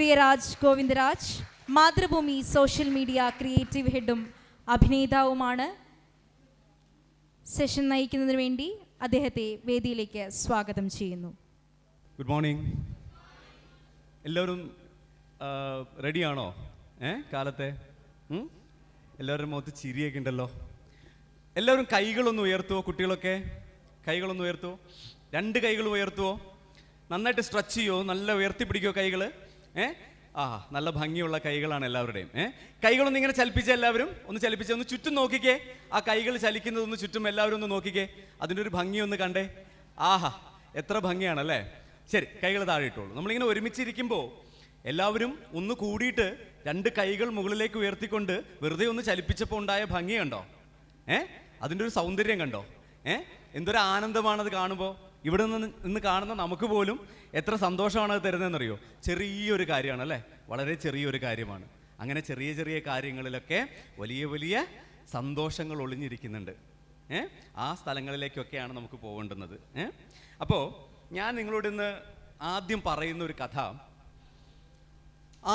Priyaraj Govindaraj Mathrubhumi social media creative ഹെഡും അഭിനേതാവുമാണ്. Session നയിക്കുന്നതിന് വേണ്ടി അദ്ദേഹത്തെ വേദിയിലേക്ക് സ്വാഗതം ചെയ്യുന്നു. Good morning. എല്ലാവരും റെഡിയാണോ? കാലത്തെ എല്ലാവരുടെ മുഖത്ത് ചിരിയൊക്കെ ഉണ്ടല്ലോ. എല്ലാവരും കൈകളൊന്ന് ഉയർത്തുവോ? കുട്ടികളൊക്കെ കൈകളൊന്ന് ഉയർത്തുവോ? 2 കൈകൾ ഉയർത്തുവോ? നന്നായിട്ട് സ്ട്രെച്ച് ചെയ്യുമോ? നല്ല ഉയർത്തിപ്പിടിക്കുമോ കൈകൾ? നല്ല ഭംഗിയുള്ള കൈകളാണ് എല്ലാവരുടെയും. കൈകളൊന്ന് ഇങ്ങനെ ചലിപ്പിച്ച എല്ലാവരും ഒന്ന് ചലിപ്പിച്ച ഒന്ന് ചുറ്റും നോക്കിക്കേ. ആ കൈകൾ ചലിക്കുന്നതൊന്ന് ചുറ്റും എല്ലാവരും ഒന്ന് നോക്കിക്കേ. അതിൻ്റെ ഒരു ഭംഗി ഒന്ന് കണ്ടേ. ആഹാ, എത്ര ഭംഗിയാണല്ലേ. ശരി, കൈകൾ താഴെ ഇട്ടോളൂ. നമ്മളിങ്ങനെ ഒരുമിച്ചിരിക്കുമ്പോൾ എല്ലാവരും ഒന്ന് കൂടിയിട്ട് 2 കൈകൾ മുകളിലേക്ക് ഉയർത്തിക്കൊണ്ട് വെറുതെ ഒന്ന് ചലിപ്പിച്ചപ്പോൾ ഉണ്ടായ ഭംഗി കണ്ടോ? അതിൻ്റെ ഒരു സൗന്ദര്യം കണ്ടോ? എന്തൊരു ആനന്ദമാണത് കാണുമ്പോൾ. ഇവിടെ നിന്ന് കാണുന്ന നമുക്ക് പോലും എത്ര സന്തോഷമാണ് അത് തരുന്നതെന്നറിയോ? ചെറിയൊരു കാര്യമാണ് അല്ലേ, വളരെ ചെറിയൊരു കാര്യമാണ്. അങ്ങനെ ചെറിയ ചെറിയ കാര്യങ്ങളിലൊക്കെ വലിയ വലിയ സന്തോഷങ്ങൾ ഒളിഞ്ഞിരിക്കുന്നുണ്ട്. ആ സ്ഥലങ്ങളിലേക്കൊക്കെയാണ് നമുക്ക് പോകേണ്ടുന്നത്. അപ്പോൾ ഞാൻ നിങ്ങളോട് ഇന്ന് ആദ്യം പറയുന്ന ഒരു കഥ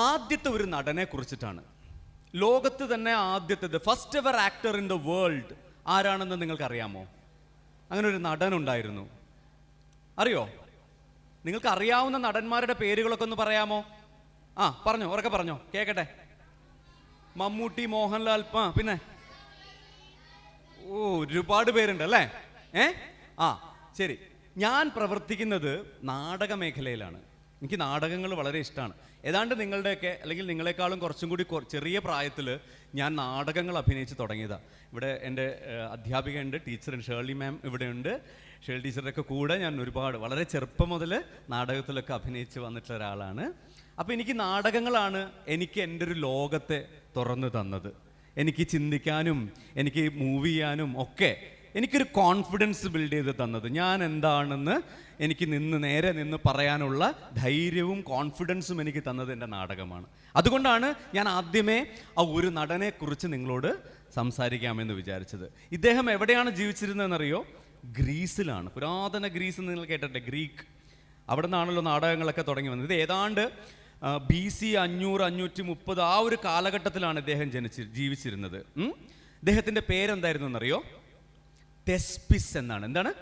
ആദ്യത്തെ ഒരു നടനെ കുറിച്ചിട്ടാണ്. ലോകത്ത് തന്നെ ആദ്യത്തെ first ever actor in the world ആരാണെന്ന് നിങ്ങൾക്കറിയാമോ? അങ്ങനെ ഒരു നടനുണ്ടായിരുന്നു. അറിയോ? നിങ്ങൾക്ക് അറിയാവുന്ന നടന്മാരുടെ പേരുകളൊക്കെ ഒന്ന് പറയാമോ? പറഞ്ഞോ, ഉറക്കെ പറഞ്ഞോ, കേക്കട്ടെ. മമ്മൂട്ടി, മോഹൻലാൽ, പിന്നെ ഒരുപാട് പേരുണ്ട് അല്ലേ? ശരി. ഞാൻ പ്രവർത്തിക്കുന്നത് നാടക മേഖലയിലാണ്. എനിക്ക് നാടകങ്ങൾ വളരെ ഇഷ്ടമാണ്. ഏതാണ്ട് നിങ്ങളുടെയൊക്കെ അല്ലെങ്കിൽ നിങ്ങളെക്കാളും കുറച്ചും കൂടി ചെറിയ പ്രായത്തിൽ ഞാൻ നാടകങ്ങൾ അഭിനയിച്ച് തുടങ്ങിയതാണ്. ഇവിടെ എൻ്റെ അധ്യാപികയുണ്ട്, ടീച്ചറുണ്ട്, ഷേർലി മാം ഇവിടെയുണ്ട്. ഷേർലി ടീച്ചറുടെയൊക്കെ കൂടെ ഞാൻ ഒരുപാട് വളരെ ചെറുപ്പം മുതൽ നാടകത്തിലൊക്കെ അഭിനയിച്ച് വന്നിട്ടുള്ള ഒരാളാണ്. അപ്പോൾ എനിക്ക് നാടകങ്ങളാണ് എനിക്ക് എൻ്റെ ഒരു ലോകത്തെ തുറന്നു തന്നത്. എനിക്ക് ചിന്തിക്കാനും എനിക്ക് മൂവ് ചെയ്യാനും ഒക്കെ എനിക്കൊരു കോൺഫിഡൻസ് ബിൽഡ് ചെയ്ത് തന്നത്, ഞാൻ എന്താണെന്ന് എനിക്ക് നേരെ നിന്ന് പറയാനുള്ള ധൈര്യവും കോൺഫിഡൻസും എനിക്ക് തന്നത് എൻ്റെ നാടകമാണ്. അതുകൊണ്ടാണ് ഞാൻ ആദ്യമേ ആ ഒരു നടനെ കുറിച്ച് നിങ്ങളോട് സംസാരിക്കാമെന്ന് വിചാരിച്ചത്. ഇദ്ദേഹം എവിടെയാണ് ജീവിച്ചിരുന്നതെന്നറിയോ? ഗ്രീസിലാണ്. പുരാതന ഗ്രീസ് എന്ന് നിങ്ങൾ കേട്ടിട്ടെ, ഗ്രീക്ക്. അവിടെ നിന്നാണല്ലോ നാടകങ്ങളൊക്കെ തുടങ്ങി വന്നത്. ഇത് ഏതാണ്ട് BC 500-530 ആ ഒരു കാലഘട്ടത്തിലാണ് ഇദ്ദേഹം ജീവിച്ചിരുന്നത്. ഇദ്ദേഹത്തിൻ്റെ പേരെന്തായിരുന്നു എന്നറിയോ? തെസ്പിസ് എന്നാണ്. എന്താണ്?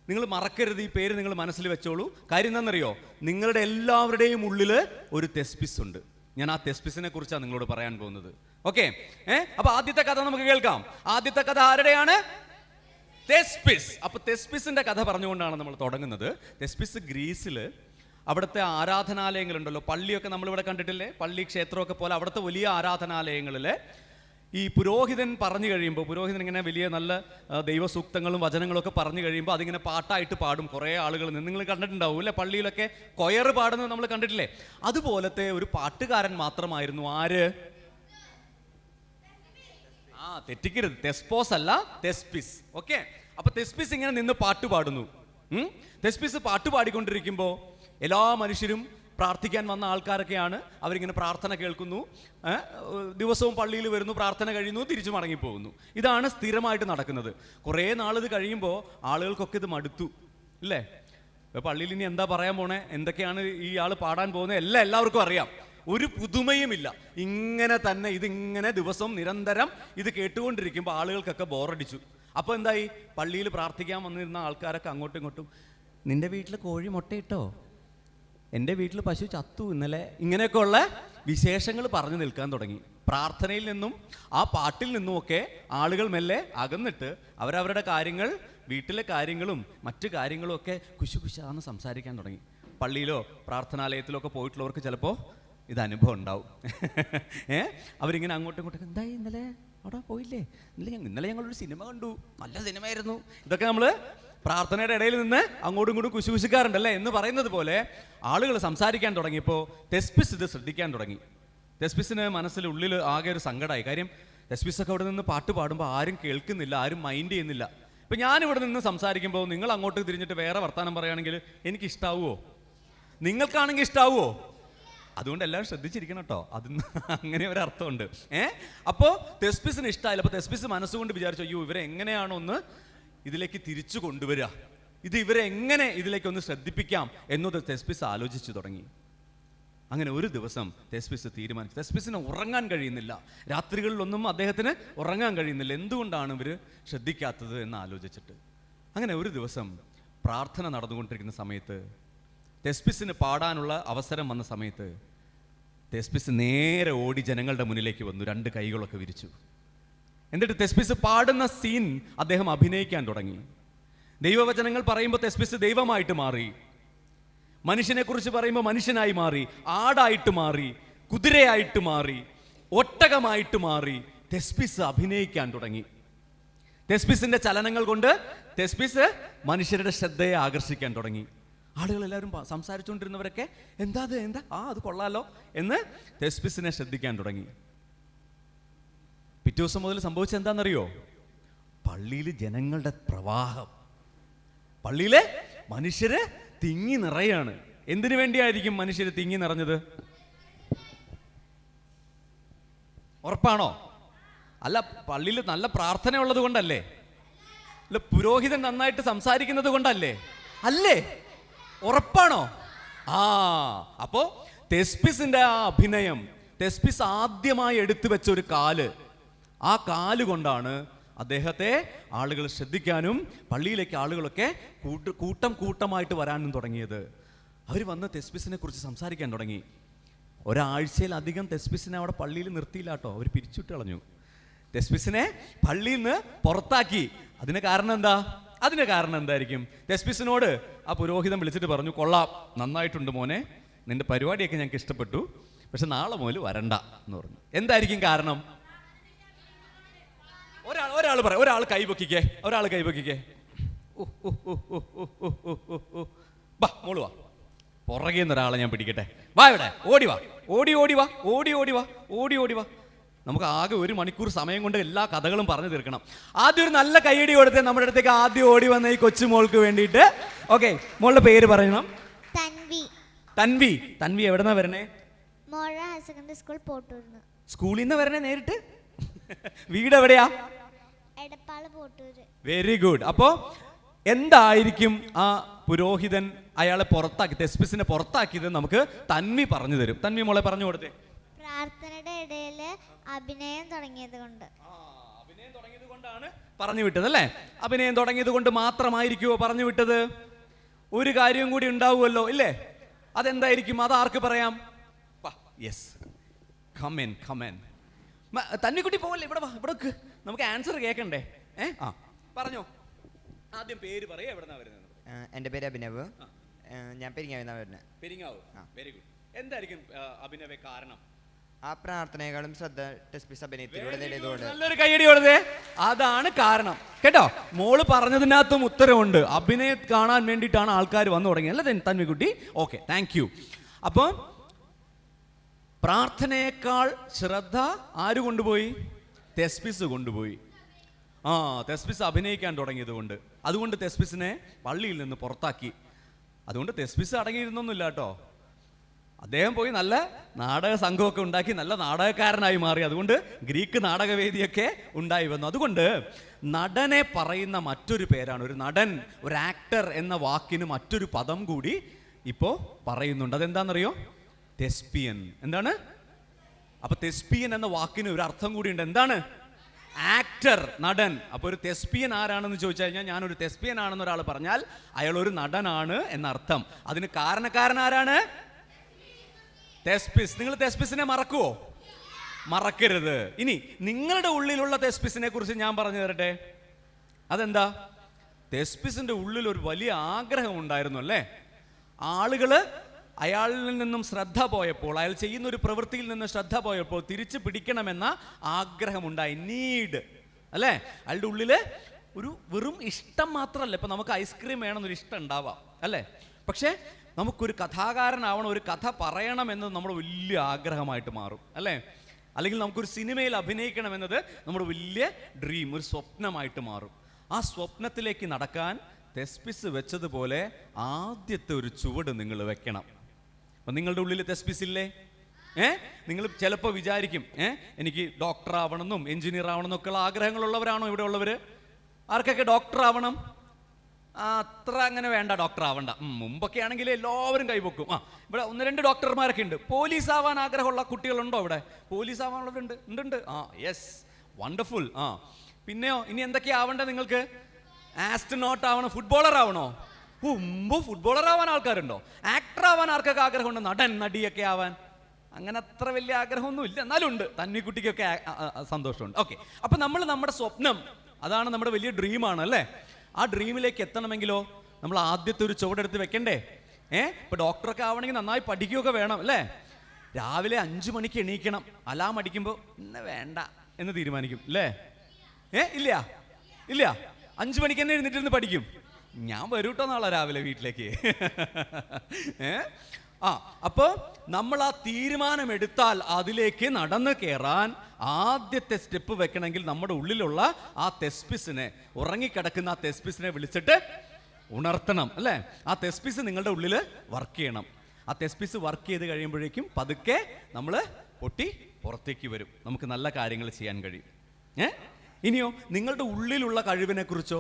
നിങ്ങൾ മറക്കരുത്, ഈ പേര് നിങ്ങൾ മനസ്സിൽ വെച്ചോളൂ. കാര്യം എന്താണെന്നറിയോ? നിങ്ങളുടെ എല്ലാവരുടെയും ഉള്ളിൽ ഒരു തെസ്പിസ് ഉണ്ട്. ഞാൻ ആ തെസ്പിസിനെ കുറിച്ചാണ് നിങ്ങളോട് പറയാൻ പോകുന്നത്. ഓക്കെ? അപ്പൊ ആദ്യത്തെ കഥ നമുക്ക് കേൾക്കാം. ആദ്യത്തെ കഥ ആരുടെയാണ്? തെസ്പിസ്. അപ്പൊ തെസ്പിസിന്റെ കഥ പറഞ്ഞുകൊണ്ടാണ് നമ്മൾ തുടങ്ങുന്നത്. തെസ്പിസ് ഗ്രീസിൽ അവിടുത്തെ ആരാധനാലയങ്ങളുണ്ടല്ലോ, പള്ളിയൊക്കെ നമ്മളിവിടെ കണ്ടിട്ടില്ലേ, പള്ളി ക്ഷേത്രമൊക്കെ പോലെ അവിടുത്തെ വലിയ ആരാധനാലയങ്ങളിൽ ഈ പുരോഹിതൻ പറഞ്ഞു കഴിയുമ്പോൾ, പുരോഹിതൻ ഇങ്ങനെ വലിയ നല്ല ദൈവസൂക്തങ്ങളും വചനങ്ങളൊക്കെ പറഞ്ഞു കഴിയുമ്പോൾ അതിങ്ങനെ പാട്ടായിട്ട് പാടും. കുറേ ആളുകൾ നിങ്ങൾ കണ്ടിട്ടുണ്ടാവും അല്ലേ, പള്ളിയിലൊക്കെ കൊയർ പാടുന്നത് നമ്മൾ കണ്ടിട്ടില്ലേ? അതുപോലത്തെ ഒരു പാട്ടുകാരൻ മാത്രമായിരുന്നു ആര്? തെറ്റിക്കരുത്, തെസ്പോസ് അല്ല, തെസ്പിസ്. ഓക്കെ? അപ്പൊ തെസ്പിസ് ഇങ്ങനെ നിന്ന് പാട്ട് പാടുന്നു. തെസ്പിസ് പാട്ട് പാടിക്കൊണ്ടിരിക്കുമ്പോൾ എല്ലാ മനുഷ്യരും പ്രാർത്ഥിക്കാൻ വന്ന ആൾക്കാരൊക്കെയാണ്. അവരിങ്ങനെ പ്രാർത്ഥന കേൾക്കുന്നു, ദിവസവും പള്ളിയിൽ വരുന്നു, പ്രാർത്ഥന കഴിയുന്നു, തിരിച്ചു മടങ്ങിപ്പോകുന്നു. ഇതാണ് സ്ഥിരമായിട്ട് നടക്കുന്നത്. കുറേ നാളിത് കഴിയുമ്പോൾ ആളുകൾക്കൊക്കെ ഇത് മടുത്തു ഇല്ലേ? പള്ളിയിൽ ഇനി എന്താ പറയാൻ പോണേ, എന്തൊക്കെയാണ് ഈ ആൾ പാടാൻ പോകുന്നത് എല്ലാം എല്ലാവർക്കും അറിയാം. ഒരു പുതുമയുമില്ല. ഇങ്ങനെ തന്നെ ഇതിങ്ങനെ ദിവസം നിരന്തരം ഇത് കേട്ടുകൊണ്ടിരിക്കുമ്പോൾ ആളുകൾക്കൊക്കെ ബോറടിച്ചു. അപ്പോൾ എന്തായി? പള്ളിയിൽ പ്രാർത്ഥിക്കാൻ വന്നിരുന്ന ആൾക്കാരൊക്കെ അങ്ങോട്ടും ഇങ്ങോട്ടും, നിന്റെ വീട്ടിൽ കോഴി മുട്ടയിട്ടോ, എൻ്റെ വീട്ടിൽ പശു ചത്തു ഇന്നലെ, ഇങ്ങനെയൊക്കെയുള്ള വിശേഷങ്ങൾ പറഞ്ഞു നിൽക്കാൻ തുടങ്ങി. പ്രാർത്ഥനയിൽ നിന്നും ആ പാട്ടിൽ നിന്നുമൊക്കെ ആളുകൾ മെല്ലെ അകന്നിട്ട് അവരവരുടെ കാര്യങ്ങൾ, വീട്ടിലെ കാര്യങ്ങളും മറ്റു കാര്യങ്ങളും ഒക്കെ കുശുകുശാന്ന് സംസാരിക്കാൻ തുടങ്ങി. പള്ളിയിലോ പ്രാർത്ഥനാലയത്തിലോ ഒക്കെ പോയിട്ടുള്ളവർക്ക് ചിലപ്പോൾ ഇത് അനുഭവം ഉണ്ടാവും. അവരിങ്ങനെ അങ്ങോട്ടും ഇങ്ങോട്ടും, എന്തായി ഇന്നലെ അവിടെ പോയില്ലേ, ഇന്നലെ ഞങ്ങളൊരു സിനിമ കണ്ടു, നല്ല സിനിമയായിരുന്നു. ഇതൊക്കെ നമ്മൾ പ്രാർത്ഥനയുടെ ഇടയിൽ നിന്ന് അങ്ങോട്ടും ഇങ്ങോട്ടും കുശുകുശിക്കാറുണ്ടല്ലേ എന്ന് പറയുന്നത് പോലെ ആളുകൾ സംസാരിക്കാൻ തുടങ്ങിയപ്പോൾ തെസ്പിസ് ഇത് ശ്രദ്ധിക്കാൻ തുടങ്ങി. തെസ്പിസിന് മനസ്സിലുള്ളിൽ ആകെ ഒരു സങ്കടമായി. കാര്യം തെസ്പിസൊക്കെ അവിടെ നിന്ന് പാട്ട് പാടുമ്പോൾ ആരും കേൾക്കുന്നില്ല, ആരും മൈൻഡ് ചെയ്യുന്നില്ല. ഇപ്പം ഞാനിവിടെ നിന്ന് സംസാരിക്കുമ്പോൾ നിങ്ങൾ അങ്ങോട്ട് തിരിഞ്ഞിട്ട് വേറെ വർത്താനം പറയുകയാണെങ്കിൽ എനിക്ക് ഇഷ്ടാവുമോ? നിങ്ങൾക്കാണെങ്കിൽ ഇഷ്ടാവുമോ? അതുകൊണ്ട് എല്ലാവരും ശ്രദ്ധിച്ചിരിക്കണം കേട്ടോ, അതിന് അങ്ങനെ ഒരു അർത്ഥമുണ്ട്. അപ്പോൾ തെസ്പിസിന് ഇഷ്ടമായില്ല. അപ്പോൾ തെസ്പിസ് മനസ്സുകൊണ്ട് വിചാരിച്ചു, അയ്യോ ഇവരെ എങ്ങനെയാണോ ഒന്ന് ഇതിലേക്ക് തിരിച്ചു കൊണ്ടുവരിക, ഇത് ഇവരെ എങ്ങനെ ഇതിലേക്കൊന്ന് ശ്രദ്ധിപ്പിക്കാം എന്നത് തെസ്പിസ് ആലോചിച്ചു തുടങ്ങി. അങ്ങനെ ഒരു ദിവസം തെസ്പിസ് തീരുമാനിച്ചു. തെസ്പിസിന് ഉറങ്ങാൻ കഴിയുന്നില്ല, രാത്രികളിലൊന്നും അദ്ദേഹത്തിന് ഉറങ്ങാൻ കഴിയുന്നില്ല. എന്തുകൊണ്ടാണ് ഇവർ ശ്രദ്ധിക്കാത്തത് എന്ന് ആലോചിച്ചിട്ട് അങ്ങനെ ഒരു ദിവസം പ്രാർത്ഥന നടന്നുകൊണ്ടിരിക്കുന്ന സമയത്ത്, തെസ്പിസിന് പാടാനുള്ള അവസരം വന്ന സമയത്ത് തെസ്പിസ് നേരെ ഓടി ജനങ്ങളുടെ മുന്നിലേക്ക് വന്നു, 2 കൈകളൊക്കെ വിരിച്ചു. എന്നിട്ട് തെസ്പിസ് പാടുന്ന സീൻ അദ്ദേഹം അഭിനയിക്കാൻ തുടങ്ങി. ദൈവവചനങ്ങൾ പറയുമ്പോൾ തെസ്പിസ് ദൈവമായിട്ട് മാറി, മനുഷ്യനെ കുറിച്ച് പറയുമ്പോൾ മനുഷ്യനായി മാറി, ആടായിട്ട് മാറി, കുതിരയായിട്ട് മാറി, ഒട്ടകമായിട്ട് മാറി. തെസ്പിസ് അഭിനയിക്കാൻ തുടങ്ങി. തെസ്പിസിന്റെ ചലനങ്ങൾ കൊണ്ട് തെസ്പിസ് മനുഷ്യരുടെ ശ്രദ്ധയെ ആകർഷിക്കാൻ തുടങ്ങി. ആളുകൾ എല്ലാവരും സംസാരിച്ചുകൊണ്ടിരുന്നവരൊക്കെ എന്താ അത് കൊള്ളാലോ എന്ന് തെസ്പിസിനെ ശ്രദ്ധിക്കാൻ തുടങ്ങി. പിറ്റേ ദിവസം മുതൽ സംഭവിച്ചത് എന്താണെന്നറിയോ? പള്ളിയിൽ ജനങ്ങളുടെ പ്രവാഹം, പള്ളിയിലെ മനുഷ്യര് തിങ്ങി നിറയാണ്. എന്തിനു വേണ്ടിയായിരിക്കും മനുഷ്യര് തിങ്ങി നിറഞ്ഞത്? ഉറപ്പാണോ? അല്ല, പള്ളിയിൽ നല്ല പ്രാർത്ഥന ഉള്ളത് കൊണ്ടല്ലേ? അല്ല, പുരോഹിതൻ നന്നായിട്ട് സംസാരിക്കുന്നത് കൊണ്ടല്ലേ? അല്ലേ? ഉറപ്പാണോ? അപ്പോ തെസ്പിസിന്റെ ആ അഭിനയം, തെസ്പിസ് ആദ്യമായി എടുത്തു വെച്ച ഒരു കാല്, ആ കാല് കൊണ്ടാണ് അദ്ദേഹത്തെ ആളുകൾ ശ്രദ്ധിക്കാനും പള്ളിയിലേക്ക് ആളുകളൊക്കെ കൂട്ടമായിട്ട് വരാനും തുടങ്ങിയത്. അവർ വന്ന് തെസ്പിസിനെ കുറിച്ച് സംസാരിക്കാൻ തുടങ്ങി. ഒരാഴ്ചയിലധികം തെസ്പിസിനെ അവിടെ പള്ളിയിൽ നിർത്തിയില്ല കേട്ടോ, അവർ പിരിച്ചുവിട്ട് കളഞ്ഞു. തെസ്പിസിനെ പള്ളിയിൽ നിന്ന് പുറത്താക്കി. അതിന് കാരണം എന്തായിരിക്കും? തെസ്പിസിനോട് ആ പുരോഹിതൻ വിളിച്ചിട്ട് പറഞ്ഞു, കൊള്ളാം, നന്നായിട്ടുണ്ട് മോനെ, നിന്റെ പരിപാടിയൊക്കെ ഞങ്ങൾക്ക് ഇഷ്ടപ്പെട്ടു, പക്ഷെ നാളെ മുതൽ വരണ്ട എന്ന് പറഞ്ഞു. എന്തായിരിക്കും കാരണം? ഒരാൾ കൈപൊക്കിക്കേ. മോള് വാ, പുറകെ ഒരാളെ ഞാൻ പിടിക്കട്ടെ. വാ, ഇവിടെ ഓടി വാ. നമുക്ക് ആകെ 1 മണിക്കൂർ സമയം കൊണ്ട് എല്ലാ കഥകളും പറഞ്ഞു തീർക്കണം. ആദ്യം ഒരു നല്ല കൈയടി കൊടുത്തേ നമ്മുടെ അടുത്തേക്ക് ആദ്യം ഓടി വന്ന ഈ കൊച്ചുമോൾക്ക് വേണ്ടിയിട്ട്. ഓക്കെ, മോളുടെ പേര് പറയണം. തൻവി എവിടെന്നാ വരണേ? സ്കൂളിൽ നിന്ന് വരണേ നേരിട്ട്? വീട് എവിടെയാ? Very good. അപ്പോ എന്തായിരിക്കും ആ പുരോഹിതൻ അയാളെ പുറത്താക്കി, തെസ്പിസിനെ പുറത്താക്കിയത് നമുക്ക് തൻവി പറഞ്ഞു തരും. തൻവി മോളെ പറഞ്ഞു കൊടുത്തേ. പ്രാർത്ഥനയുടെ ഇടയിൽ അഭിനയം തുടങ്ങിയത് കൊണ്ടാണ് പറഞ്ഞു വിട്ടത് അല്ലേ? അഭിനയം തുടങ്ങിയത് കൊണ്ട് മാത്രമായിരിക്കുമോ പറഞ്ഞു വിട്ടത്? ഒരു കാര്യം കൂടി ഉണ്ടാവുമല്ലോ ഇല്ലേ? അതെന്തായിരിക്കും? അത് ആർക്ക് പറയാം? യെസ്, കമൻ. തന്നിക്കുട്ടി പോവല്ലേ, ഇവിടെ വാ, ഇവിടെ നമുക്ക് ആൻസർ കേൾക്കണ്ടേ? പറഞ്ഞോ, ആദ്യം പേര് പറയാ, എവിടെന്നാ വരുന്നത്? എൻ്റെ പേര് അഭിനവ്, ഞാൻ പെരിങ്ങാവിന്നാ വരുന്നത്. പെരിങ്ങാവ്. Very good. എന്തായിരിക്കും അഭിനവേ കാരണം? ആ പ്രാർത്ഥനയെക്കാളും ശ്രദ്ധ തെസ്പിസ് അഭിനയത്തിലൂടെ നേടിയതുകൊണ്ട്. നല്ലൊരു കൈയടി കൊടുത്തേ. അതാണ് കാരണം കേട്ടോ. മോള് പറഞ്ഞതിനകത്തും ഉത്തരവുണ്ട്. അഭിനയം കാണാൻ വേണ്ടിയിട്ടാണ് ആൾക്കാർ വന്നു തുടങ്ങിയത് അല്ലേ തന്വിക്കുട്ടി? Okay, thank you. അപ്പോൾ പ്രാർത്ഥനയേക്കാൾ ശ്രദ്ധ ആര് കൊണ്ടുപോയി? തെസ്പിസ് കൊണ്ടുപോയി. തെസ്പിസ് അഭിനയിക്കാൻ തുടങ്ങിയത് കൊണ്ട്. അതുകൊണ്ട് തെസ്പിസിനെ പള്ളിയിൽ നിന്ന് പുറത്താക്കി. അതുകൊണ്ട് തെസ്പിസ് അടങ്ങിയിരുന്നൊന്നുമില്ല കേട്ടോ. അദ്ദേഹം പോയി നല്ല നാടക സംഘമൊക്കെ ഉണ്ടാക്കി നല്ല നാടകക്കാരനായി മാറി. അതുകൊണ്ട് ഗ്രീക്ക് നാടകവേദിയൊക്കെ ഉണ്ടായി വന്നു. അതുകൊണ്ട് നടനെ പറയുന്ന മറ്റൊരു പേരാണ്, ഒരു നടൻ, ഒരു ആക്ടർ എന്ന വാക്കിന് മറ്റൊരു പദം കൂടി ഇപ്പോൾ പറയുന്നുണ്ട്. അതെന്താണെന്നറിയോ? തെസ്പിയൻ. എന്താണ്? അപ്പൊ തെസ്പിയൻ എന്ന വാക്കിന് ഒരു അർത്ഥം കൂടി ഉണ്ട്. എന്താണ്? ആക്ടർ, നടൻ. അപ്പൊ ഒരു തെസ്പിയൻ ആരാണെന്ന് ചോദിച്ചു കഴിഞ്ഞാൽ, ഞാനൊരു തെസ്പിയൻ ആണെന്ന് ഒരാൾ പറഞ്ഞാൽ അയാൾ ഒരു നടനാണ് എന്നർത്ഥം. അതിന് കാരണക്കാരൻ ആരാണ്? തെസ്പിസ്. നിങ്ങൾ തെസ്പിസിനെ മറക്കുവോ? മറക്കരുത്. ഇനി നിങ്ങളുടെ ഉള്ളിലുള്ള തെസ്പിസിനെ കുറിച്ച് ഞാൻ പറഞ്ഞു തരട്ടെ. അതെന്താ? തെസ്പിസിന്റെ ഉള്ളിൽ ഒരു വലിയ ആഗ്രഹം ഉണ്ടായിരുന്നു അല്ലേ? ആളുകള് അയാളിൽ നിന്നും ശ്രദ്ധ പോയപ്പോൾ, അയാൾ ചെയ്യുന്ന ഒരു പ്രവൃത്തിയിൽ നിന്ന് ശ്രദ്ധ പോയപ്പോൾ തിരിച്ചു പിടിക്കണമെന്ന ആഗ്രഹമുണ്ടായി. നീഡ് അല്ലേ? അയാളുടെ ഉള്ളില് ഒരു വെറും ഇഷ്ടം മാത്രമല്ല. ഇപ്പൊ നമുക്ക് ഐസ്ക്രീം വേണമെന്നൊരു ഇഷ്ടം ഉണ്ടാവാം അല്ലേ? പക്ഷേ നമുക്കൊരു കഥാകാരനാവണം, ഒരു കഥ പറയണം എന്നത് നമ്മുടെ വലിയ ആഗ്രഹമായിട്ട് മാറും അല്ലേ? അല്ലെങ്കിൽ നമുക്കൊരു സിനിമയിൽ അഭിനയിക്കണം എന്നത് നമ്മുടെ വലിയ ഡ്രീം, ഒരു സ്വപ്നമായിട്ട് മാറും. ആ സ്വപ്നത്തിലേക്ക് നടക്കാൻ തെസ്പിസ് വെച്ചതുപോലെ ആദ്യത്തെ ഒരു ചുവട് നിങ്ങൾ വെക്കണം. അപ്പം നിങ്ങളുടെ ഉള്ളിൽ തെസ്പിസ് ഇല്ലേ? നിങ്ങൾ ചിലപ്പോൾ വിചാരിക്കും എനിക്ക് ഡോക്ടർ ആവണമെന്നും എഞ്ചിനീയർ ആവണമെന്നൊക്കെയുള്ള ആഗ്രഹങ്ങളുള്ളവരാണോ ഇവിടെ ഉള്ളവർ? ആർക്കൊക്കെ ഡോക്ടർ ആവണം? അത്ര അങ്ങനെ വേണ്ട, ഡോക്ടർ ആവണ്ട. മുമ്പൊക്കെ ആണെങ്കിൽ എല്ലാവരും കൈപൊക്കും. ഇവിടെ 1-2 ഡോക്ടർമാരൊക്കെ ഉണ്ട്. പോലീസ് ആവാൻ ആഗ്രഹമുള്ള കുട്ടികളുണ്ടോ ഇവിടെ? പോലീസ് ആവാനുള്ളവരുണ്ട്? ഉണ്ട്. Yes, wonderful. പിന്നെയോ, ഇനി എന്തൊക്കെയാ ആവണ്ടേ നിങ്ങൾക്ക്? ആസ്ട്രോനോട്ട് ആവണോ? ഫുട്ബോളർ ആവണോ? മുമ്പ് ഫുട്ബോളർ ആവാൻ ആൾക്കാരുണ്ടോ? ആക്ടർ ആവാൻ ആർക്കൊക്കെ ആഗ്രഹമുണ്ട്? നടൻ, നടിയൊക്കെ ആവാൻ? അങ്ങനെ അത്ര വലിയ ആഗ്രഹമൊന്നും ഇല്ല, എന്നാലും ഉണ്ട്. തന്നിക്കുട്ടിക്കൊക്കെ സന്തോഷമുണ്ട്. ഓക്കെ, അപ്പം നമ്മൾ നമ്മുടെ സ്വപ്നം, അതാണ് നമ്മുടെ വലിയ ഡ്രീമാണ് അല്ലേ? ആ ഡ്രീമിലേക്ക് എത്തണമെങ്കിലോ നമ്മൾ ആദ്യത്തെ ഒരു ചുവടെടുത്ത് വെക്കണ്ടേ? ഇപ്പൊ ഡോക്ടറൊക്കെ ആവണമെങ്കിൽ നന്നായി പഠിക്കുകയൊക്കെ വേണം അല്ലേ? രാവിലെ 5 മണിക്ക് എണീക്കണം. അലാം അടിക്കുമ്പോൾ ഇന്ന് വേണ്ട എന്ന് തീരുമാനിക്കും അല്ലേ? ഇല്ല 5 മണിക്ക് തന്നെ എഴുന്നേറ്റിരുന്ന് പഠിക്കും. ഞാൻ വരൂട്ടോ നാളെ രാവിലെ വീട്ടിലേക്ക്. അപ്പോൾ നമ്മൾ ആ തീരുമാനമെടുത്താൽ അതിലേക്ക് നടന്നു കയറാൻ ആദ്യത്തെ സ്റ്റെപ്പ് വെക്കണമെങ്കിൽ നമ്മുടെ ഉള്ളിലുള്ള ആ തെസ്പിസിനെ, ഉറങ്ങിക്കിടക്കുന്ന ആ തെസ്പിസിനെ വിളിച്ചിട്ട് ഉണർത്തണം അല്ലേ? ആ തെസ്പിസ് നിങ്ങളുടെ ഉള്ളിൽ വർക്ക് ചെയ്യണം. ആ തെസ്പിസ് വർക്ക് ചെയ്ത് കഴിയുമ്പോഴേക്കും പതുക്കെ നമ്മൾ പൊട്ടി പുറത്തേക്ക് വരും. നമുക്ക് നല്ല കാര്യങ്ങൾ ചെയ്യാൻ കഴിയും. ഇനിയോ, നിങ്ങളുടെ ഉള്ളിലുള്ള കഴിവിനെ കുറിച്ചോ?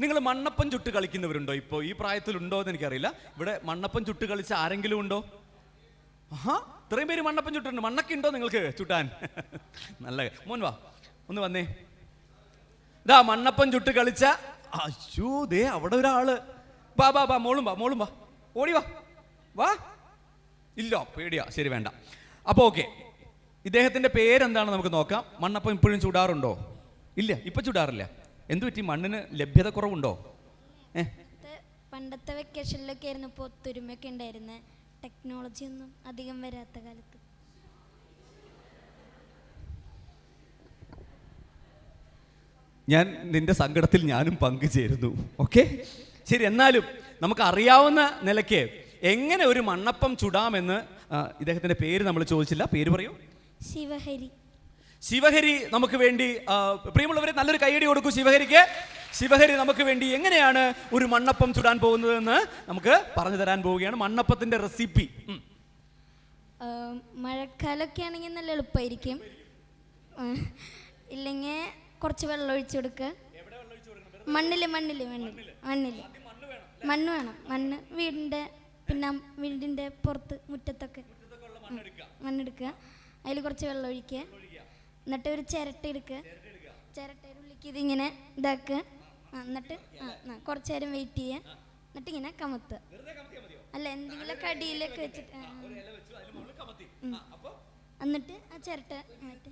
നിങ്ങൾ മണ്ണപ്പം ചുട്ട് കളിക്കുന്നവരുണ്ടോ? ഇപ്പോൾ ഈ പ്രായത്തിലുണ്ടോ എന്ന് എനിക്കറിയില്ല. ഇവിടെ മണ്ണപ്പം ചുട്ട് കളിച്ച ആരെങ്കിലും ഉണ്ടോ? ഇത്രയും പേര് മണ്ണപ്പം ചുട്ടുണ്ട്. മണ്ണൊക്കെ ഉണ്ടോ നിങ്ങൾക്ക് ചുട്ടാൻ? നല്ല മോൻ വാ, ഒന്ന് വന്നേ. ഇതാ മണ്ണപ്പം ചുട്ട് കളിച്ച. അയ്യോ, ദേ അവിടെ ഒരാള്. ബാ മോളും വാ, ഓടി വാ. ഇല്ല, പേടിയാ, ശരി വേണ്ട. അപ്പോൾ ഓക്കെ, ഇദ്ദേഹത്തിന്റെ പേരെന്താണ് നമുക്ക് നോക്കാം. മണ്ണപ്പം ഇപ്പോഴും ചുടാറുണ്ടോ? ഇല്ല, ഇപ്പൊ ചുടാറില്ല. എന്തു പറ്റി? മണ്ണിന് ലഭ്യത കുറവുണ്ടോ? പണ്ടത്തെ വെക്കേഷനിലൊക്കെ ആയിരുന്നു ഇപ്പോൾ ഒത്തൊരുമയൊക്കെ ഉണ്ടായിരുന്നെ. ടെക്നോളജി ഒന്നും അധികം വരാത്ത കാലത്ത്. ഞാൻ നിന്റെ സങ്കടത്തിൽ ഞാനും പങ്കുചേരുന്നു. ഓക്കെ, ശരി. എന്നാലും നമുക്ക് അറിയാവുന്ന നിലയ്ക്ക് എങ്ങനെ ഒരു മണ്ണപ്പം ചുടാമെന്ന് ഇദ്ദേഹത്തിന്റെ പേര് നമ്മൾ ചോദിച്ചില്ല. പേര് പറയൂ. ശിവഹരി നമുക്ക് വേണ്ടി, പ്രിയമുള്ളവരെ നല്ലൊരു കൈയടി കൊടുക്കൂ ശിവഹരിക്ക്. ശിവഹരി നമുക്ക് വേണ്ടി എങ്ങനെയാണ് ഒരു മണ്ണപ്പം ചുടാൻ പോകുന്നതെന്ന് നമുക്ക് പറഞ്ഞു തരാൻ പോവുകയാണ്. മണ്ണപ്പത്തിന്റെ റെസിപ്പി. മഴക്കാലമൊക്കെ ആണെങ്കിൽ നല്ല എളുപ്പമായിരിക്കും. ഇല്ലെങ്കിൽ കുറച്ച് വെള്ളം ഒഴിച്ചു കൊടുക്കുക. മണ്ണില് മണ്ണ് വേണം. മണ്ണ് വീടിൻ്റെ പുറത്ത് മുറ്റത്തൊക്കെ മണ്ണെടുക്കുക. അതിൽ കുറച്ച് വെള്ളം ഒഴിക്കുക. എന്നിട്ട് ഒരു ചിരട്ട എടുക്കുക. ചിരട്ടയുടെ ഉള്ളിലേക്ക് ഇതിങ്ങനെ ഇതാക്കുക. എന്നിട്ട് കുറച്ച് നേരം വെയിറ്റ് ചെയ്യുക. എന്നിട്ട് ഇങ്ങനെ കമത്തുക. അല്ല, എന്തെങ്കിലും കടിയിലൊക്കെ വെച്ചിട്ട് എന്നിട്ട് ആ ചിരട്ട മാറ്റി.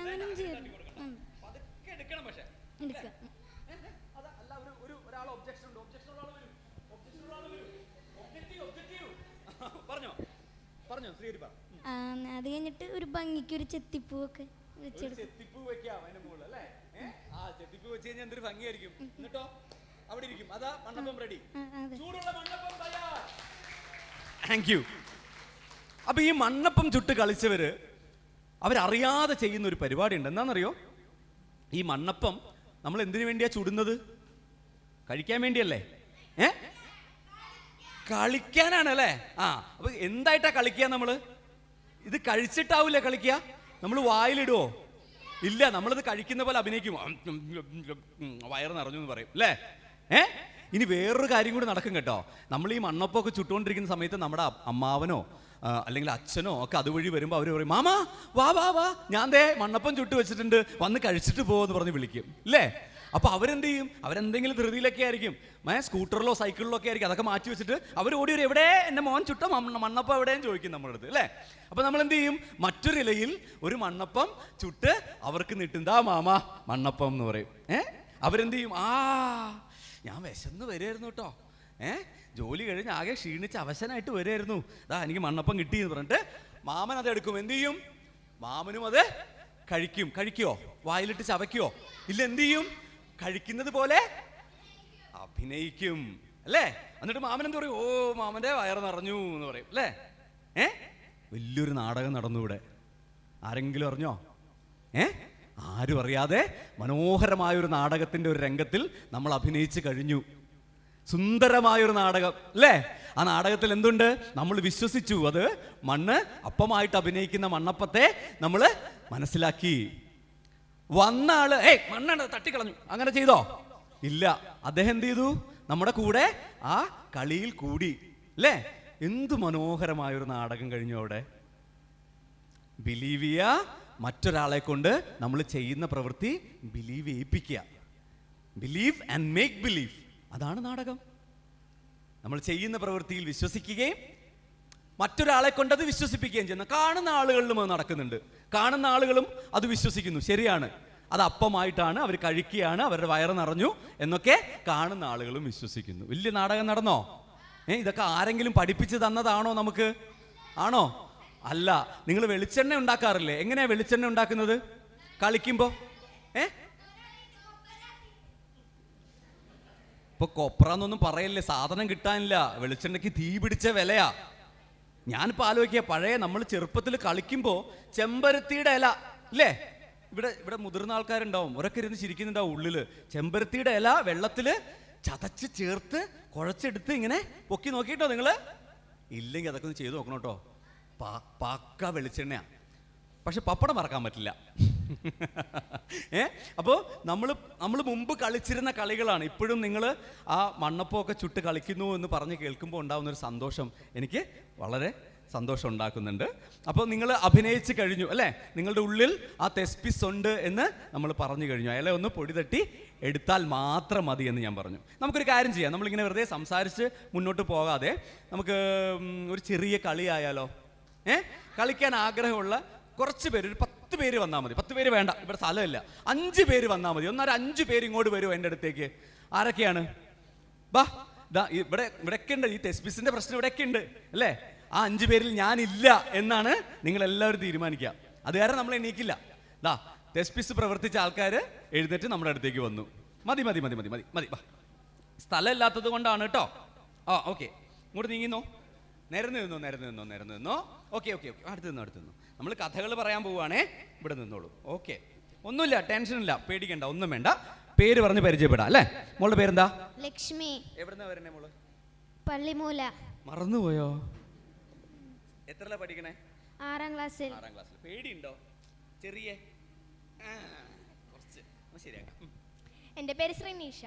അങ്ങനെയും ചെയ്യണം. എടുക്കുക. അത് കഴിഞ്ഞിട്ട് ഒരു ഭംഗിക്ക് ഒരു ചെത്തിപ്പൂവൊക്കെ വെച്ചെടുക്കും. അപ്പൊ ഈ മണ്ണപ്പം ചുട്ട് കളിച്ചവര് അവരറിയാതെ ചെയ്യുന്ന ഒരു പരിപാടി ഉണ്ട്. എന്താണെന്നറിയോ? ഈ മണ്ണപ്പം നമ്മൾ എന്തിനു വേണ്ടിയാ ചുടുന്നത്? കഴിക്കാൻ വേണ്ടിയല്ലേ? കളിക്കാനാണ് അല്ലേ? അപ്പൊ എന്തായിട്ടാ കളിക്കുക? നമ്മള് ഇത് കഴിച്ചിട്ടാവൂലേ കളിക്കുക? നമ്മൾ വായിലിടുവോ? ഇല്ല, നമ്മളിത് കഴിക്കുന്ന പോലെ അഭിനയിക്കും. വയറ് നിറഞ്ഞു എന്ന് പറയും അല്ലേ? ഇനി വേറൊരു കാര്യം കൂടി നടക്കും കേട്ടോ. നമ്മൾ ഈ മണ്ണപ്പൊക്കെ ചുട്ടുകൊണ്ടിരിക്കുന്ന സമയത്ത് നമ്മുടെ അമ്മാവനോ അല്ലെങ്കിൽ അച്ഛനോ ഒക്കെ അതുവഴി വരുമ്പോൾ അവർ പറയും, മാമാ വാ വാ വാ, ഞാൻ ദേ മണ്ണപ്പം ചുട്ട് വെച്ചിട്ടുണ്ട്, വന്ന് കഴിച്ചിട്ട് പോകുമെന്ന് പറഞ്ഞ് വിളിക്കും അല്ലേ? അപ്പോൾ അവരെന്ത് ചെയ്യും? അവരെന്തെങ്കിലും ധൃതിയിലൊക്കെ ആയിരിക്കും, സ്കൂട്ടറിലോ സൈക്കിളിലോ ഒക്കെ ആയിരിക്കും. അതൊക്കെ മാറ്റി വെച്ചിട്ട് അവർ ഓടി വരും, എവിടെ എൻ്റെ മോൻ ചുട്ട മണ്ണപ്പം എവിടെയും ചോദിക്കും നമ്മുടെ അടുത്ത് അല്ലേ? അപ്പോൾ നമ്മൾ എന്ത് ചെയ്യും? മറ്റൊരു ഇലയിൽ ഒരു മണ്ണപ്പം ചുട്ട് അവർക്ക് നീട്ടും. ദാ മാമാ മണ്ണപ്പം എന്ന് പറയും. അവരെന്ത് ചെയ്യും? ഞാൻ വിശന്ന് വരുമായിരുന്നു കേട്ടോ, ജോലി കഴിഞ്ഞ് ആകെ ക്ഷീണിച്ച് അവശനായിട്ട് വരുമായിരുന്നു, ദാ എനിക്ക് മണ്ണപ്പം കിട്ടി എന്ന് പറഞ്ഞിട്ട് മാമൻ അത് എടുക്കും. എന്ത് ചെയ്യും? മാമനും അത് കഴിക്കും. കഴിക്കുവോ? വായിലിട്ട് ചവയ്ക്കുവോ? ഇല്ല, എന്ത് ചെയ്യും? കഴിക്കുന്നത് പോലെ അഭിനയിക്കും അല്ലേ? എന്നിട്ട് മാമൻ എന്ത് പറയും? ഓ, മാമന്റെ വയറ് നിറഞ്ഞു എന്ന് പറയും അല്ലേ? വലിയൊരു നാടകം നടന്നു ഇവിടെ. ആരെങ്കിലും അറിഞ്ഞോ? ആരും അറിയാതെ മനോഹരമായ ഒരു നാടകത്തിന്റെ ഒരു രംഗത്തിൽ നമ്മൾ അഭിനയിച്ച് കഴിഞ്ഞു. സുന്ദരമായൊരു നാടകം അല്ലേ? ആ നാടകത്തിൽ എന്തുണ്ട്? നമ്മൾ വിശ്വസിച്ചു, അത് മണ്ണ് അപ്പമായിട്ട് അഭിനയിക്കുന്ന മണ്ണപ്പത്തെ നമ്മൾ മനസ്സിലാക്കി. വന്ന ആള് മണ്ണാണ് തട്ടിക്കളഞ്ഞു, അങ്ങനെ ചെയ്തോ? ഇല്ല. അദ്ദേഹം എന്ത് ചെയ്തു? നമ്മുടെ കൂടെ ആ കളിയിൽ കൂടി അല്ലേ? എന്തു മനോഹരമായൊരു നാടകം കഴിഞ്ഞു അവിടെ. ബിലീവ് ചെയ്യുക, മറ്റൊരാളെ കൊണ്ട് നമ്മൾ ചെയ്യുന്ന പ്രവൃത്തി ബിലീവ് ചെയ്യിപ്പിക്കുക. ബിലീവ് ആൻഡ് മേക്ക് ബിലീവ്, അതാണ് നാടകം. നമ്മൾ ചെയ്യുന്ന പ്രവൃത്തിയിൽ വിശ്വസിക്കുകയും മറ്റൊരാളെ കൊണ്ട് അത് വിശ്വസിപ്പിക്കുകയും ചെയ്യുന്ന, കാണുന്ന ആളുകളിലും അത് നടക്കുന്നുണ്ട്. കാണുന്ന ആളുകളും അത് വിശ്വസിക്കുന്നു, ശരിയാണ്, അത് അപ്പമായിട്ടാണ്, അവർ കഴിക്കുകയാണ്, അവരുടെ വയറ് നിറഞ്ഞു എന്നൊക്കെ കാണുന്ന ആളുകളും വിശ്വസിക്കുന്നു. വലിയ നാടകം നടന്നോ? ഇതൊക്കെ ആരെങ്കിലും പഠിപ്പിച്ച് തന്നതാണോ നമുക്ക്? ആണോ? അല്ല. നിങ്ങൾ വെളിച്ചെണ്ണ ഉണ്ടാക്കാറില്ലേ? എങ്ങനെയാ വെളിച്ചെണ്ണ ഉണ്ടാക്കുന്നത്? കളിക്കുമ്പോ ഇപ്പൊ കൊപ്രാന്നൊന്നും പറയല്ലേ, സാധനം കിട്ടാനില്ല, വെളിച്ചെണ്ണയ്ക്ക് തീ പിടിച്ച വിലയാ. ഞാനിപ്പോൾ ആലോചിക്കുക, പഴയ നമ്മൾ ചെറുപ്പത്തിൽ കളിക്കുമ്പോൾ ചെമ്പരത്തിയുടെ ഇല ഇല്ലേ, ഇവിടെ മുതിർന്ന ആൾക്കാരുണ്ടാവും, ഒരൊക്കെ ഇരുന്ന് ചിരിക്കുന്നുണ്ടാവും ഉള്ളില്. ചെമ്പരത്തിയുടെ ഇല വെള്ളത്തിൽ ചതച്ച് ചേർത്ത് കുഴച്ചെടുത്ത് ഇങ്ങനെ പൊക്കി നോക്കിയിട്ടോ നിങ്ങള്? ഇല്ലെങ്കിൽ അതൊക്കെ ഒന്ന് ചെയ്ത് നോക്കണം കേട്ടോ. പക്ക വെളിച്ചെണ്ണയാ. പക്ഷെ പപ്പടം മറക്കാൻ പറ്റില്ല. അപ്പോൾ നമ്മൾ മുമ്പ് കളിച്ചിരുന്ന കളികളാണ്. ഇപ്പോഴും നിങ്ങൾ ആ മണ്ണപ്പമൊക്കെ ചുട്ട് കളിക്കുന്നു എന്ന് പറഞ്ഞ് കേൾക്കുമ്പോൾ ഉണ്ടാകുന്നൊരു സന്തോഷം എനിക്ക് വളരെ സന്തോഷം ഉണ്ടാക്കുന്നുണ്ട്. അപ്പോൾ നിങ്ങൾ അഭിനയിച്ച് കഴിഞ്ഞു അല്ലേ? നിങ്ങളുടെ ഉള്ളിൽ ആ തെസ്പിസ് ഉണ്ട് എന്ന് നമ്മൾ പറഞ്ഞു കഴിഞ്ഞു. അയാളെ ഒന്ന് പൊടി തട്ടി എടുത്താൽ മാത്രം മതി എന്ന് ഞാൻ പറഞ്ഞു. നമുക്കൊരു കാര്യം ചെയ്യാം, നമ്മളിങ്ങനെ വെറുതെ സംസാരിച്ച് മുന്നോട്ട് പോകാതെ നമുക്ക് ഒരു ചെറിയ കളി ആയാലോ? കളിക്കാൻ ആഗ്രഹമുള്ള കുറച്ച് പേര്, ഒരു 10 പേര് വന്നാൽ മതി. 10 പേര് വേണ്ട, ഇവിടെ സ്ഥലമില്ല. 5 പേര് വന്നാൽ മതി. ഒന്നൊരു 5 പേര് ഇങ്ങോട്ട് വരുമോ എൻ്റെ അടുത്തേക്ക്? ആരൊക്കെയാണ്? ബാ, ഇവിടെയൊക്കെ ഉണ്ട്. ഈ തെസ്പിസിന്റെ പ്രശ്നം ഇവിടെയൊക്കെ ഉണ്ട് അല്ലേ? ആ 5 പേരിൽ ഞാനില്ല എന്നാണ് നിങ്ങൾ എല്ലാവരും തീരുമാനിക്കുക. അത് കാരണം നമ്മൾ എണീക്കില്ല. തെസ്പിസ് പ്രവർത്തിച്ച ആൾക്കാർ എഴുന്നേറ്റ് നമ്മുടെ അടുത്തേക്ക് വന്നു. മതി മതി മതി മതി മതി മതി. സ്ഥലം ഇല്ലാത്തത് കൊണ്ടാണ് കേട്ടോ. ഓക്കെ, ഇങ്ങോട്ട് നീങ്ങിന്നോ, നേരെ നിന്നോ. ഓക്കെ, അടുത്ത് നിന്നോ. നമ്മൾ കഥകൾ പറയാൻ പോവുകയാണേ, ഇവിടെ നിന്നോളൂ. ഓക്കെ, ഒന്നുമില്ല, ടെൻഷനില്ല, പേടിക്കണ്ട, ഒന്നും വേണ്ട. പേര് പറഞ്ഞ് പരിചയപ്പെടാം അല്ലേ? മോളുടെ പേരെന്താ? ലക്ഷ്മി. എവിടുന്നാ വരുന്നേ മോള്? പള്ളിമൂല. മറന്നുപോയോ? എത്രല്ല പഠിക്കണേ? 6ാം ക്ലാസ്സിൽ. പേടിയുണ്ടോ? ചെറിയ കുറച്ച് ശരിയാക്കാം. എൻ്റെ പേര് ശ്രീനിഷ.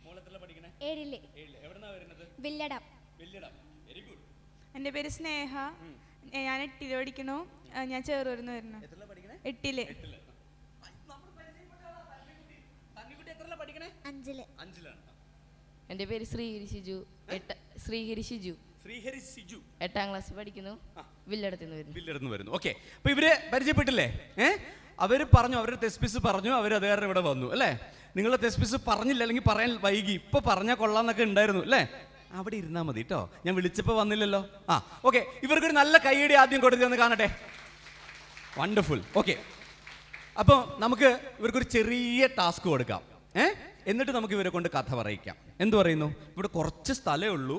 മോൾ എത്രല്ല പഠിക്കണേ? 7ൽ. എവിടുന്നാ വരുന്നത്? വില്ലടം. Very good. എൻ്റെ പേര് സ്നേഹ, ഞാൻ 8ൽ പഠിക്കണു. ഞാൻ ചേർന്ന് വരുന്നു. 8ൽ. 5ൽ. എൻ്റെ പേര് ശ്രീഹരി ഷിജു. 8ാം ക്ലാസ് പഠിക്കുന്നു. വില്ലടത്തുനിന്ന് വരുന്നു. ഓക്കെ, അപ്പൊ ഇവര് പരിചയപ്പെട്ടില്ലേ? അവര് പറഞ്ഞു, അവരുടെ തെസ്പിസ് പറഞ്ഞു, അവർ അത് കാരണം ഇവിടെ വന്നു അല്ലേ? നിങ്ങളുടെ തെസ്പിസ് പറഞ്ഞില്ല, അല്ലെങ്കിൽ പറയാൻ വൈകി, ഇപ്പൊ പറഞ്ഞാൽ കൊള്ളാന്നൊക്കെ ഉണ്ടായിരുന്നു അല്ലേ? അവിടെ ഇരുന്നാൽ മതി കേട്ടോ, ഞാൻ വിളിച്ചപ്പോൾ വന്നില്ലല്ലോ. ഓക്കെ, ഇവർക്കൊരു നല്ല കൈയടി ആദ്യം കൊടുത്തെന്ന് കാണട്ടെ. വണ്ടർഫുൾ. ഓക്കെ, അപ്പോൾ നമുക്ക് ഇവർക്കൊരു ചെറിയ ടാസ്ക് കൊടുക്കാം. എന്നിട്ട് നമുക്ക് ഇവരെ കൊണ്ട് കഥ പറയിക്കാം. എന്തു പറയുന്നു? ഇവിടെ കുറച്ച് സ്ഥലമേ ഉള്ളൂ,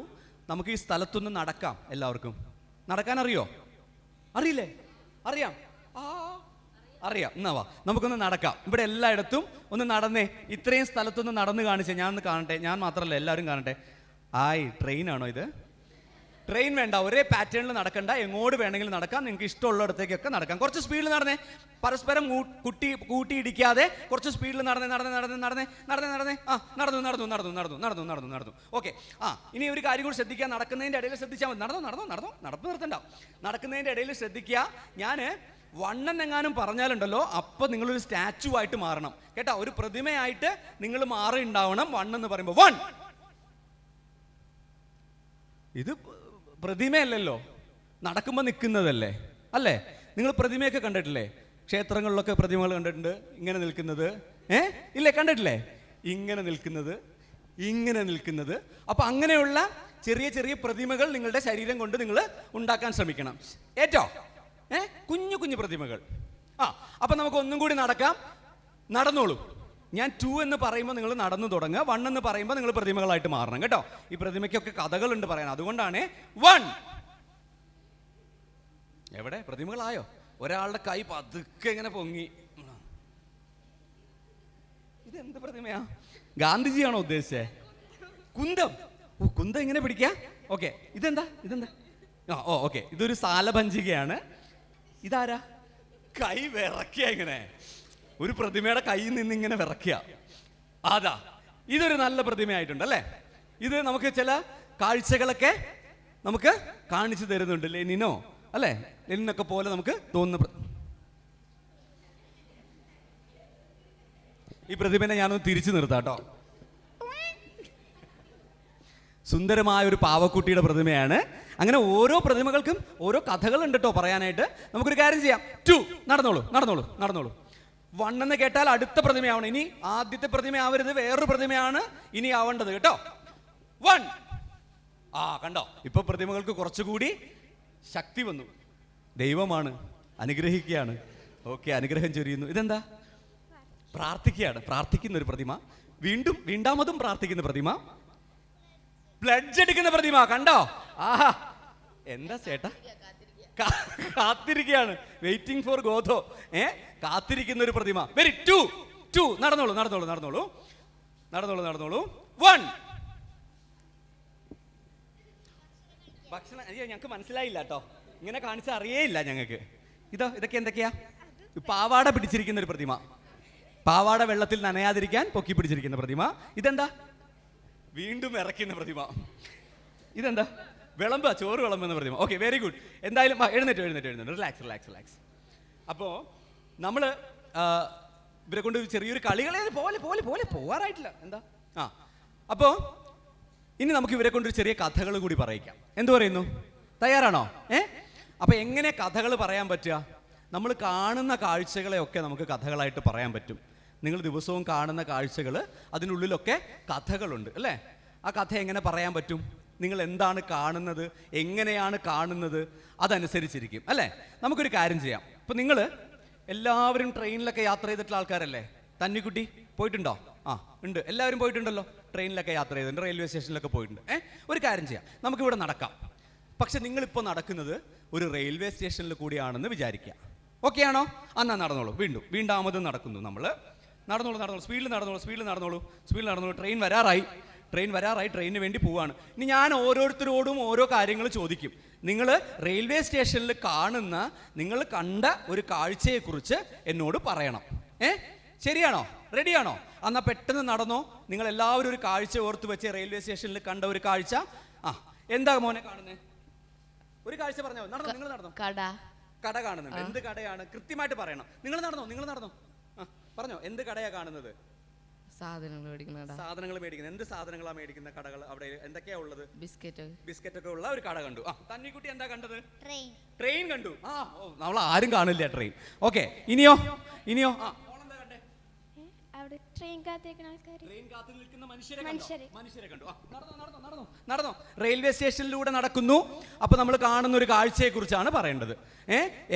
നമുക്ക് ഈ സ്ഥലത്തൊന്ന് നടക്കാം. എല്ലാവർക്കും നടക്കാൻ അറിയോ? അറിയില്ലേ? അറിയാം. എന്നാ വാ, നമുക്കൊന്ന് നടക്കാം. ഇവിടെ എല്ലായിടത്തും ഒന്ന് നടന്നേ. ഇത്രയും സ്ഥലത്തൊന്ന് നടന്ന് കാണിച്ചേ, ഞാൻ ഒന്ന് കാണട്ടെ. ഞാൻ മാത്രമല്ല, എല്ലാവരും കാണട്ടെ. ട്രെയിനാണോ ഇത്? ട്രെയിൻ വേണ്ട, ഒരേ പാറ്റേണിൽ നടക്കണ്ട, എങ്ങോട്ട് വേണമെങ്കിലും നടക്കാം, നിങ്ങൾക്ക് ഇഷ്ടമുള്ളിടത്തേക്കൊക്കെ നടക്കാം. കുറച്ച് സ്പീഡിൽ നടന്നേ, പരസ്പരം കൂട്ടിയിടിക്കാതെ കുറച്ച് സ്പീഡിൽ നടന്നു. ഓക്കെ, ഇനി ഒരു കാര്യം കൂടി ശ്രദ്ധിക്കുക, നടക്കുന്നതിൻ്റെ ഇടയിൽ ശ്രദ്ധിച്ചാൽ മതി. നടപ്പ് നിർത്തണ്ട, നടക്കുന്നതിൻ്റെ ഇടയിൽ ശ്രദ്ധിക്കുക. ഞാൻ 1 എന്നെങ്ങാനും പറഞ്ഞാലുണ്ടല്ലോ, അപ്പം നിങ്ങളൊരു സ്റ്റാച്ചു ആയിട്ട് മാറണം കേട്ടോ. ഒരു പ്രതിമയായിട്ട് നിങ്ങൾ മാറി ഉണ്ടാവണം. 1 എന്ന് പറയുമ്പോൾ 1. ഇത് പ്രതിമയല്ലല്ലോ, നടക്കുമ്പോൾ നിൽക്കുന്നതല്ലേ അല്ലേ? നിങ്ങൾ പ്രതിമയൊക്കെ കണ്ടിട്ടില്ലേ? ക്ഷേത്രങ്ങളിലൊക്കെ പ്രതിമകൾ കണ്ടിട്ടുണ്ട്, ഇങ്ങനെ നിൽക്കുന്നത്. ഇല്ലേ? കണ്ടിട്ടില്ലേ? ഇങ്ങനെ നിൽക്കുന്നത്. അപ്പൊ അങ്ങനെയുള്ള ചെറിയ ചെറിയ പ്രതിമകൾ നിങ്ങളുടെ ശരീരം കൊണ്ട് നിങ്ങൾ ഉണ്ടാക്കാൻ ശ്രമിക്കണം. ഏറ്റോ കുഞ്ഞു കുഞ്ഞു പ്രതിമകൾ. അപ്പൊ നമുക്ക് ഒന്നും കൂടി നടക്കാം. നടന്നോളൂ. ഞാൻ 2 എന്ന് പറയുമ്പോൾ നിങ്ങൾ നടന്നു തുടങ്ങുക, 1 എന്ന് പറയുമ്പോൾ നിങ്ങൾ പ്രതിമകളായിട്ട് മാറണം കേട്ടോ. ഈ പ്രതിമയ്ക്കൊക്കെ കഥകളുണ്ട് പറയാൻ, അതുകൊണ്ടാണ് 1. എവിടെ പ്രതിമകളായോ? ഒരാളുടെ കൈ പതുക്കെ ഇങ്ങനെ പൊങ്ങി. ഇതെന്ത് പ്രതിമയാ? ഗാന്ധിജിയാണോ ഉദ്ദേശിച്ചേ? കുന്തം. ഓ, കുന്തം എങ്ങനെ പിടിക്കാ? ഓക്കെ, ഇതെന്താ? ഓക്കെ, ഇതൊരു സാലഭഞ്ചികയാണ്. ഇതാരാ? കൈ വിറക്കുക, ഇങ്ങനെ ഒരു പ്രതിമയുടെ കയ്യിൽ നിന്ന് ഇങ്ങനെ വിറക്കുക. അതാ, ഇതൊരു നല്ല പ്രതിമയായിട്ടുണ്ട് അല്ലേ? ഇത് നമുക്ക് ചില കാഴ്ചകളൊക്കെ നമുക്ക് കാണിച്ചു തരുന്നുണ്ട്. ലെനിനോ അല്ലേ, ലെനിനൊക്കെ പോലെ നമുക്ക് തോന്നുന്ന ഈ പ്രതിമനെ ഞാനൊന്ന് തിരിച്ചു നിർത്താം കേട്ടോ. സുന്ദരമായ ഒരു പാവക്കുട്ടിയുടെ പ്രതിമയാണ്. അങ്ങനെ ഓരോ പ്രതിമകൾക്കും ഓരോ കഥകളുണ്ട് കേട്ടോ പറയാനായിട്ട്. നമുക്കൊരു കാര്യം ചെയ്യാം. 2 നടന്നോളൂ. 1 എന്ന് കേട്ടാൽ അടുത്ത പ്രതിമയാവണം. ഇനി ആദ്യത്തെ പ്രതിമ ആവരുത്, വേറൊരു പ്രതിമയാണ് ഇനി ആവേണ്ടത് കേട്ടോ. 1. കണ്ടോ, ഇപ്പൊ പ്രതിമകൾക്ക് കുറച്ചുകൂടി ശക്തി വന്നു. ദൈവമാണ്, അനുഗ്രഹിക്കുകയാണ്. ഓക്കെ, അനുഗ്രഹം ചൊരിയുന്നു. ഇതെന്താ? പ്രാർത്ഥിക്കുന്ന ഒരു പ്രതിമ. വീണ്ടാമതും പ്രാർത്ഥിക്കുന്ന പ്രതിമ. പ്ലഡ്ജ് എടുക്കുന്ന പ്രതിമ. കണ്ടോ? ആഹാ, എന്താ ചേട്ടാ? കാത്തിരിക്കുകയാണ്, വെയിറ്റിംഗ് ഫോർ ഗോതോ. കാത്തിരിക്കുന്ന ഒരു പ്രതിമ. വെരി 2. നടന്നോളൂ. 1. ഭക്ഷണം ഞങ്ങൾക്ക് മനസ്സിലായില്ല കേട്ടോ, ഇങ്ങനെ കാണിച്ചാൽ അറിയേയില്ല ഞങ്ങൾക്ക്. ഇതൊക്കെ എന്തൊക്കെയാ? പാവാട പിടിച്ചിരിക്കുന്ന ഒരു പ്രതിമ. പാവാട വെള്ളത്തിൽ നനയാതിരിക്കാൻ പൊക്കി പിടിച്ചിരിക്കുന്ന പ്രതിമ. ഇതെന്താ? വീണ്ടും ഇറക്കുന്ന പ്രതിമ. ഇതെന്താ? ചോറ് വിളമ്പുന്ന പ്രതിമ. Okay, very good. എന്തായാലും എഴുന്നേറ്റ്. റിലാക്സ്. അപ്പോൾ നമ്മൾ ഇവരെ കൊണ്ട് ചെറിയൊരു കളികളെ പോലെ പോവാറായിട്ടില്ല. എന്താ? അപ്പോൾ ഇനി നമുക്ക് ഇവരെ കൊണ്ടൊരു ചെറിയ കഥകൾ കൂടി പറയിക്കാം. എന്തു പറയുന്നു? തയ്യാറാണോ? അപ്പോൾ എങ്ങനെ കഥകൾ പറയാൻ പറ്റുക? നമ്മൾ കാണുന്ന കാഴ്ചകളെയൊക്കെ നമുക്ക് കഥകളായിട്ട് പറയാൻ പറ്റും. നിങ്ങൾ ദിവസവും കാണുന്ന കാഴ്ചകൾ, അതിനുള്ളിലൊക്കെ കഥകളുണ്ട് അല്ലേ? ആ കഥ എങ്ങനെ പറയാൻ പറ്റും? നിങ്ങൾ എന്താണ് കാണുന്നത്, എങ്ങനെയാണ് കാണുന്നത്, അതനുസരിച്ചിരിക്കും അല്ലേ? നമുക്കൊരു കാര്യം ചെയ്യാം. ഇപ്പം നിങ്ങൾ എല്ലാവരും ട്രെയിനിലൊക്കെ യാത്ര ചെയ്തിട്ടുള്ള ആൾക്കാരല്ലേ? തന്നിക്കുട്ടി പോയിട്ടുണ്ടോ? ഉണ്ട്, എല്ലാവരും പോയിട്ടുണ്ടല്ലോ. ട്രെയിനിലൊക്കെ യാത്ര ചെയ്തിട്ടുണ്ട്, റെയിൽവേ സ്റ്റേഷനിലൊക്കെ പോയിട്ടുണ്ട്. ഒരു കാര്യം ചെയ്യാം, നമുക്കിവിടെ നടക്കാം. പക്ഷെ നിങ്ങളിപ്പോൾ നടക്കുന്നത് ഒരു റെയിൽവേ സ്റ്റേഷനിൽ കൂടിയാണെന്ന് വിചാരിക്കുക. ഓക്കെ ആണോ? എന്നാ നടന്നോളൂ. വീണ്ടാമതും നടക്കുന്നു. നമ്മൾ നടന്നോളൂ. സ്പീഡിൽ നടന്നോളൂ. ട്രെയിൻ വരാറായി. ട്രെയിനിന് വേണ്ടി പോവാണ്. ഇനി ഞാൻ ഓരോരുത്തരോടും ഓരോ കാര്യങ്ങൾ ചോദിക്കും. നിങ്ങൾ റെയിൽവേ സ്റ്റേഷനിൽ നിങ്ങൾ കണ്ട ഒരു കാഴ്ചയെക്കുറിച്ച് എന്നോട് പറയണം. ശരിയാണോ? റെഡിയാണോ? എന്നാൽ പെട്ടെന്ന് നടന്നോ. നിങ്ങൾ എല്ലാവരും ഒരു കാഴ്ച ഓർത്ത് വെച്ച് റെയിൽവേ സ്റ്റേഷനിൽ കണ്ട ഒരു കാഴ്ച. എന്താ മോനെ കാണുന്നത്? ഒരു കാഴ്ച പറഞ്ഞോ. നിങ്ങൾ നടന്നോ. കട കാണുന്നുണ്ട്. എന്ത് കടയാണ്? കൃത്യമായിട്ട് പറയണം. നിങ്ങൾ നടന്നോ. പറഞ്ഞോ, എന്ത് കടയാ കാണുന്നത്? സാധനങ്ങൾ മേടിക്കുന്നത്. എന്ത് സാധനങ്ങളാണ് മേടിക്കുന്ന കടകൾ? അവിടെ എന്തൊക്കെയാ ഉള്ളത്? ബിസ്ക്കറ്റ് ഒക്കെ ഉള്ള ഒരു കട കണ്ടു. തന്നിക്കുട്ടി എന്താ കണ്ടത്? ട്രെയിൻ കണ്ടു. നമ്മൾ ആരും കാണില്ല ട്രെയിൻ. ഓക്കെ, ഇനിയോ? അവിടെ ട്രെയിൻ കാത്തു നിൽക്കുന്ന മനുഷ്യരെ കണ്ടു. നടന്നോ. റെയിൽവേ സ്റ്റേഷനിലൂടെ നടക്കുന്നു. അപ്പൊ നമ്മൾ കാണുന്ന ഒരു കാഴ്ചയെ കുറിച്ചാണ് പറയേണ്ടത്.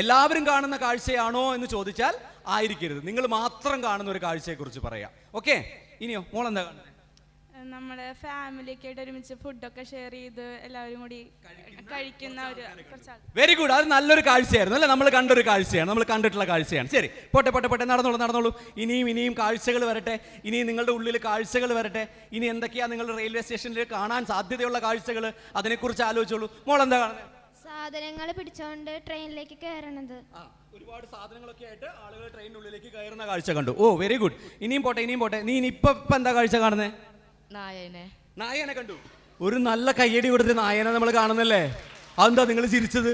എല്ലാവരും കാണുന്ന കാഴ്ചയാണോ എന്ന് ചോദിച്ചാൽ ആയിരിക്കരുത്. നിങ്ങൾ മാത്രം കാണുന്ന ഒരു കാഴ്ചയെ കുറിച്ച് പറയാം. ഓക്കെ, ഇനിയോ? മോളെന്താ കാണുന്നത്? നമ്മുടെ ഫാമിലിയൊക്കെ ആയിട്ട് ഒരുമിച്ച് ഫുഡൊക്കെ ഷെയർ ചെയ്ത് എല്ലാവരും കൂടി കഴിക്കുന്ന ഒരു കുറച്ചാൾ. Very good. അത് നല്ലൊരു കാഴ്ചയായിരുന്നു അല്ലേ? നമ്മൾ കണ്ടൊരു കാഴ്ചയാണ്, നമ്മൾ കണ്ടിട്ടുള്ള കാഴ്ചയാണ്. ശരി, പോട്ടെ. നടന്നോളൂ. ഇനിയും കാഴ്ചകൾ വരട്ടെ. ഇനിയും നിങ്ങളുടെ ഉള്ളിൽ കാഴ്ചകൾ വരട്ടെ. ഇനി എന്തൊക്കെയാ നിങ്ങൾ റെയിൽവേ സ്റ്റേഷനിൽ കാണാൻ സാധ്യതയുള്ള കാഴ്ചകൾ? അതിനെക്കുറിച്ച് ആലോചിച്ചോളൂ. മോളെന്താ കാണുന്നത്? സാധനങ്ങൾ പിടിച്ചോണ്ട് ട്രെയിനിലേക്ക് കയറണത്. ഒരുപാട് സാധനങ്ങളൊക്കെ ആയിട്ട് ആളുകൾ ട്രെയിനിനുള്ളിലേക്ക് കയറുന്ന കാഴ്ച കണ്ടു. ഓ, വെരി ഗുഡ്. ഇനിയും പോട്ടെ. നീ ഇപ്പൊ എന്താ കാഴ്ച കാണുന്നത്? നായനെ കണ്ടു. ഒരു നല്ല കയ്യടി കൊടുത്ത് നായനെ നമ്മൾ കാണുന്നല്ലേ? അതെന്താ നിങ്ങൾ ചിരിച്ചത്?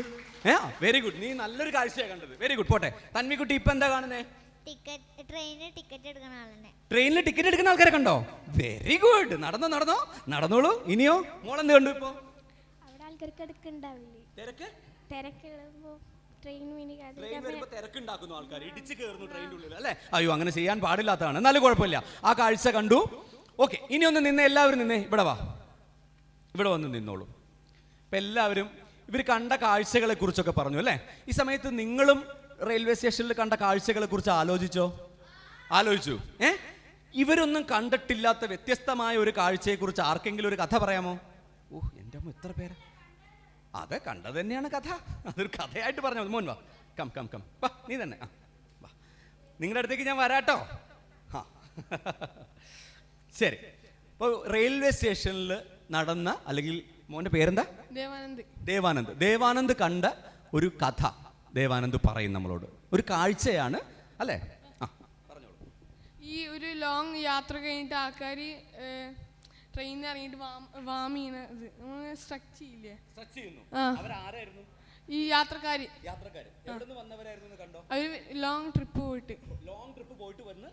Very good. നീ നല്ലൊരു കാഴ്ചയാണ് കണ്ടത്. Very good. പോട്ടെ. തന്മിക്കുട്ടി ഇപ്പൊ എന്താ കാണുന്നേ? ട്രെയിനിൽ ടിക്കറ്റ് എടുക്കുന്ന ആൾക്കാരെ കണ്ടോ? Very good. നടന്നോളൂ. ഇനിയോ? മോളെന്ത് കണ്ടു? ഇപ്പൊ അവിടെ ആൾക്കാർക്ക് തിരക്കുണ്ടാക്കുന്നു ആൾക്കാർ, ഇടിച്ചു കയറുന്നു ട്രെയിനിന്റെ ഉള്ളിൽ അല്ലേ? അയ്യോ, അങ്ങനെ ചെയ്യാൻ പാടില്ലാത്തതാണ്. എന്നാലും കുഴപ്പമില്ല. ആ കാഴ്ച കണ്ടു. ഓക്കെ, ഇനി ഒന്ന് നിന്നേ. എല്ലാവരും നിന്നേ. ഇവിടെ വന്ന് നിന്നോളൂ. ഇപ്പം എല്ലാവരും ഇവർ കണ്ട കാഴ്ചകളെ കുറിച്ചൊക്കെ പറഞ്ഞു അല്ലേ? ഈ സമയത്ത് നിങ്ങളും റെയിൽവേ സ്റ്റേഷനിൽ കണ്ട കാഴ്ചകളെ കുറിച്ച് ആലോചിച്ചു? ഇവരൊന്നും കണ്ടിട്ടില്ലാത്ത വ്യത്യസ്തമായ ഒരു കാഴ്ചയെക്കുറിച്ച് ആർക്കെങ്കിലും ഒരു കഥ പറയാമോ? എൻ്റെ അമ്മ, എത്ര പേര്! അത് കണ്ടത് തന്നെയാണ് കഥ. അതൊരു കഥയായിട്ട് പറഞ്ഞാൽ മോൻ വാ. കം വാ, നീ തന്നെ വാ. നിങ്ങളുടെ അടുത്തേക്ക് ഞാൻ വരാട്ടോ. ശരി. അപ്പോൾ റെയിൽവേ സ്റ്റേഷനിൽ നടന്ന, അല്ലെങ്കിൽ മോൻ്റെ പേരെന്താ? ദേവാനന്ദ് കണ്ട ഒരു കഥ ദേവാനന്ദ് പറയും നമ്മളോട്. ഒരു കാഴ്ചയാണ് അല്ലേ? ഈ ഒരു ലോങ് യാത്ര കഴിഞ്ഞിട്ട് ആൾക്കാർ ട്രെയിനിൽ നിന്ന് ഇറങ്ങിയിട്ട് വാം ചെയ്യുന്നത് സ്ട്രക്ക് ചെയ്യില്ലേ? ഈ യാത്രക്കാര് അവര് ലോങ് ട്രിപ്പ് പോയിട്ട് വന്ന്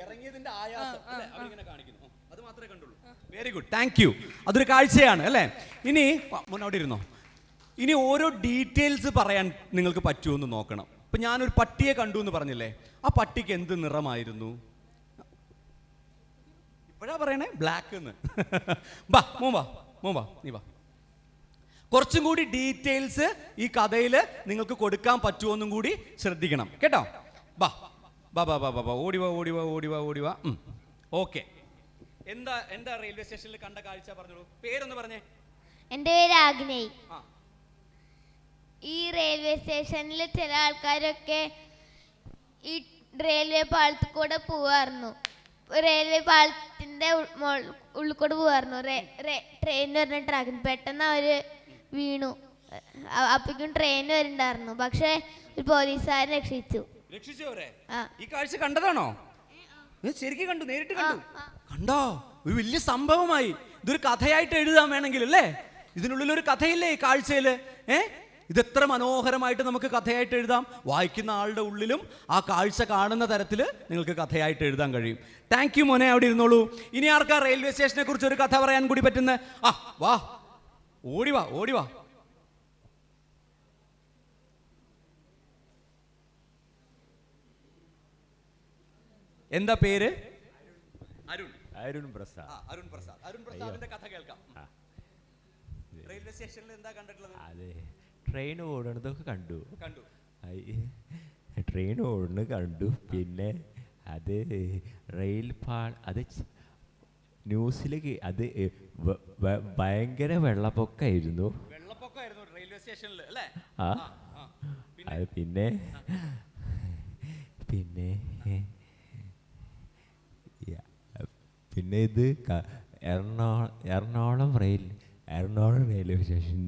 ഇറങ്ങിയതിന്റെ ആയാസം അവരിങ്ങനെ കാണിക്കുന്നു. അത് മാത്രമേ കണ്ടുള്ളൂ. Very good, thank you. അതൊരു കാഴ്ചയാണ് അല്ലേ? ഇനി മുന്നോട്ട് ഇരുന്നോ. ഇനി ഓരോ ഡീറ്റെയിൽസ് പറയാൻ നിങ്ങൾക്ക് പറ്റുമെന്ന് നോക്കണം. ഇപ്പം ഞാനൊരു പട്ടിയെ കണ്ടു എന്ന് പറഞ്ഞില്ലേ, ആ പട്ടിക്ക് എന്ത് നിറമായിരുന്നു? ഇപ്പോഴാ പറയണേ ബ്ലാക്ക് എന്ന്. ബാ മോമ്പാ നീ വാ. കുറച്ചും കൂടി ഡീറ്റെയിൽസ് ഈ കഥയിൽ നിങ്ങൾക്ക് കൊടുക്കാൻ പറ്റുമെന്നും കൂടി ശ്രദ്ധിക്കണം കേട്ടോ. ബാ ബാ ബാ ബാ ബാ ഓടിവാ. ഓക്കെ, എന്താ റെയിൽവേ സ്റ്റേഷനിൽ കണ്ട കാഴ്ച പറഞ്ഞോളൂ. പേരൊന്ന് പറഞ്ഞേ. എൻ്റെ പേര് ആഗ്നേയ്. ഈ റെയിൽവേ സ്റ്റേഷനിൽ ചില ആൾക്കാരൊക്കെ ഈ റെയിൽവേ പാളത്തിൽ കൂടെ പോവായിരുന്നു. റെയിൽവേ പാളത്തിൻ്റെ ഉള്ളിൽ കൂടെ പോവായിരുന്നു. ട്രെയിൻ വരുന്ന ട്രാക്കിന് പെട്ടെന്ന് അവർ വീണു. അപ്പോഴേക്കും ട്രെയിൻ വരുന്നുണ്ടായിരുന്നു. പക്ഷെ ഒരു പോലീസുകാരൻ രക്ഷിച്ചു. ഈ കാഴ്ച കണ്ടതാണോ? ശരിക്കും കണ്ടു, നേരിട്ട് കണ്ടോ? ഒരു വലിയ സംഭവമായി. ഇതൊരു കഥയായിട്ട് എഴുതാൻ വേണമെങ്കിൽ അല്ലേ? ഇതിനുള്ളിലൊരു കഥയില്ലേ ഈ കാഴ്ചയിൽ? ഇതെത്ര മനോഹരമായിട്ട് നമുക്ക് കഥയായിട്ട് എഴുതാം. വായിക്കുന്ന ആളുടെ ഉള്ളിലും ആ കാഴ്ച കാണുന്ന തരത്തിൽ നിങ്ങൾക്ക് കഥയായിട്ട് എഴുതാൻ കഴിയും. താങ്ക് യു മോനെ, അവിടെ ഇരുന്നോളൂ. ഇനി ആർക്കാ റെയിൽവേ സ്റ്റേഷനെ കുറിച്ച് ഒരു കഥ പറയാൻ കൂടി പറ്റുന്ന? വാ ഓടിവാ. എന്താ പേര്? അരുൺ പ്രസാദ്. അരുൺ പ്രസാദിന്റെ കഥ കേൾക്കാം. റെയിൽവേ സ്റ്റേഷനിൽ എന്താ കണ്ടിട്ടുള്ളത്? അതെ, ട്രെയിൻ ഓടുന്നതൊക്കെ കണ്ടു. ട്രെയിൻ ഓടുന്നത് കണ്ടു. പിന്നെ അത് അത് ന്യൂസിലേക്ക് അത് ഭയങ്കര വെള്ളപ്പൊക്കമായിരുന്നു റെയിൽവേ സ്റ്റേഷനിൽ അല്ലേ? പിന്നെ ഇത് എറണാകുളം റെയിൽവേ സ്റ്റേഷൻ.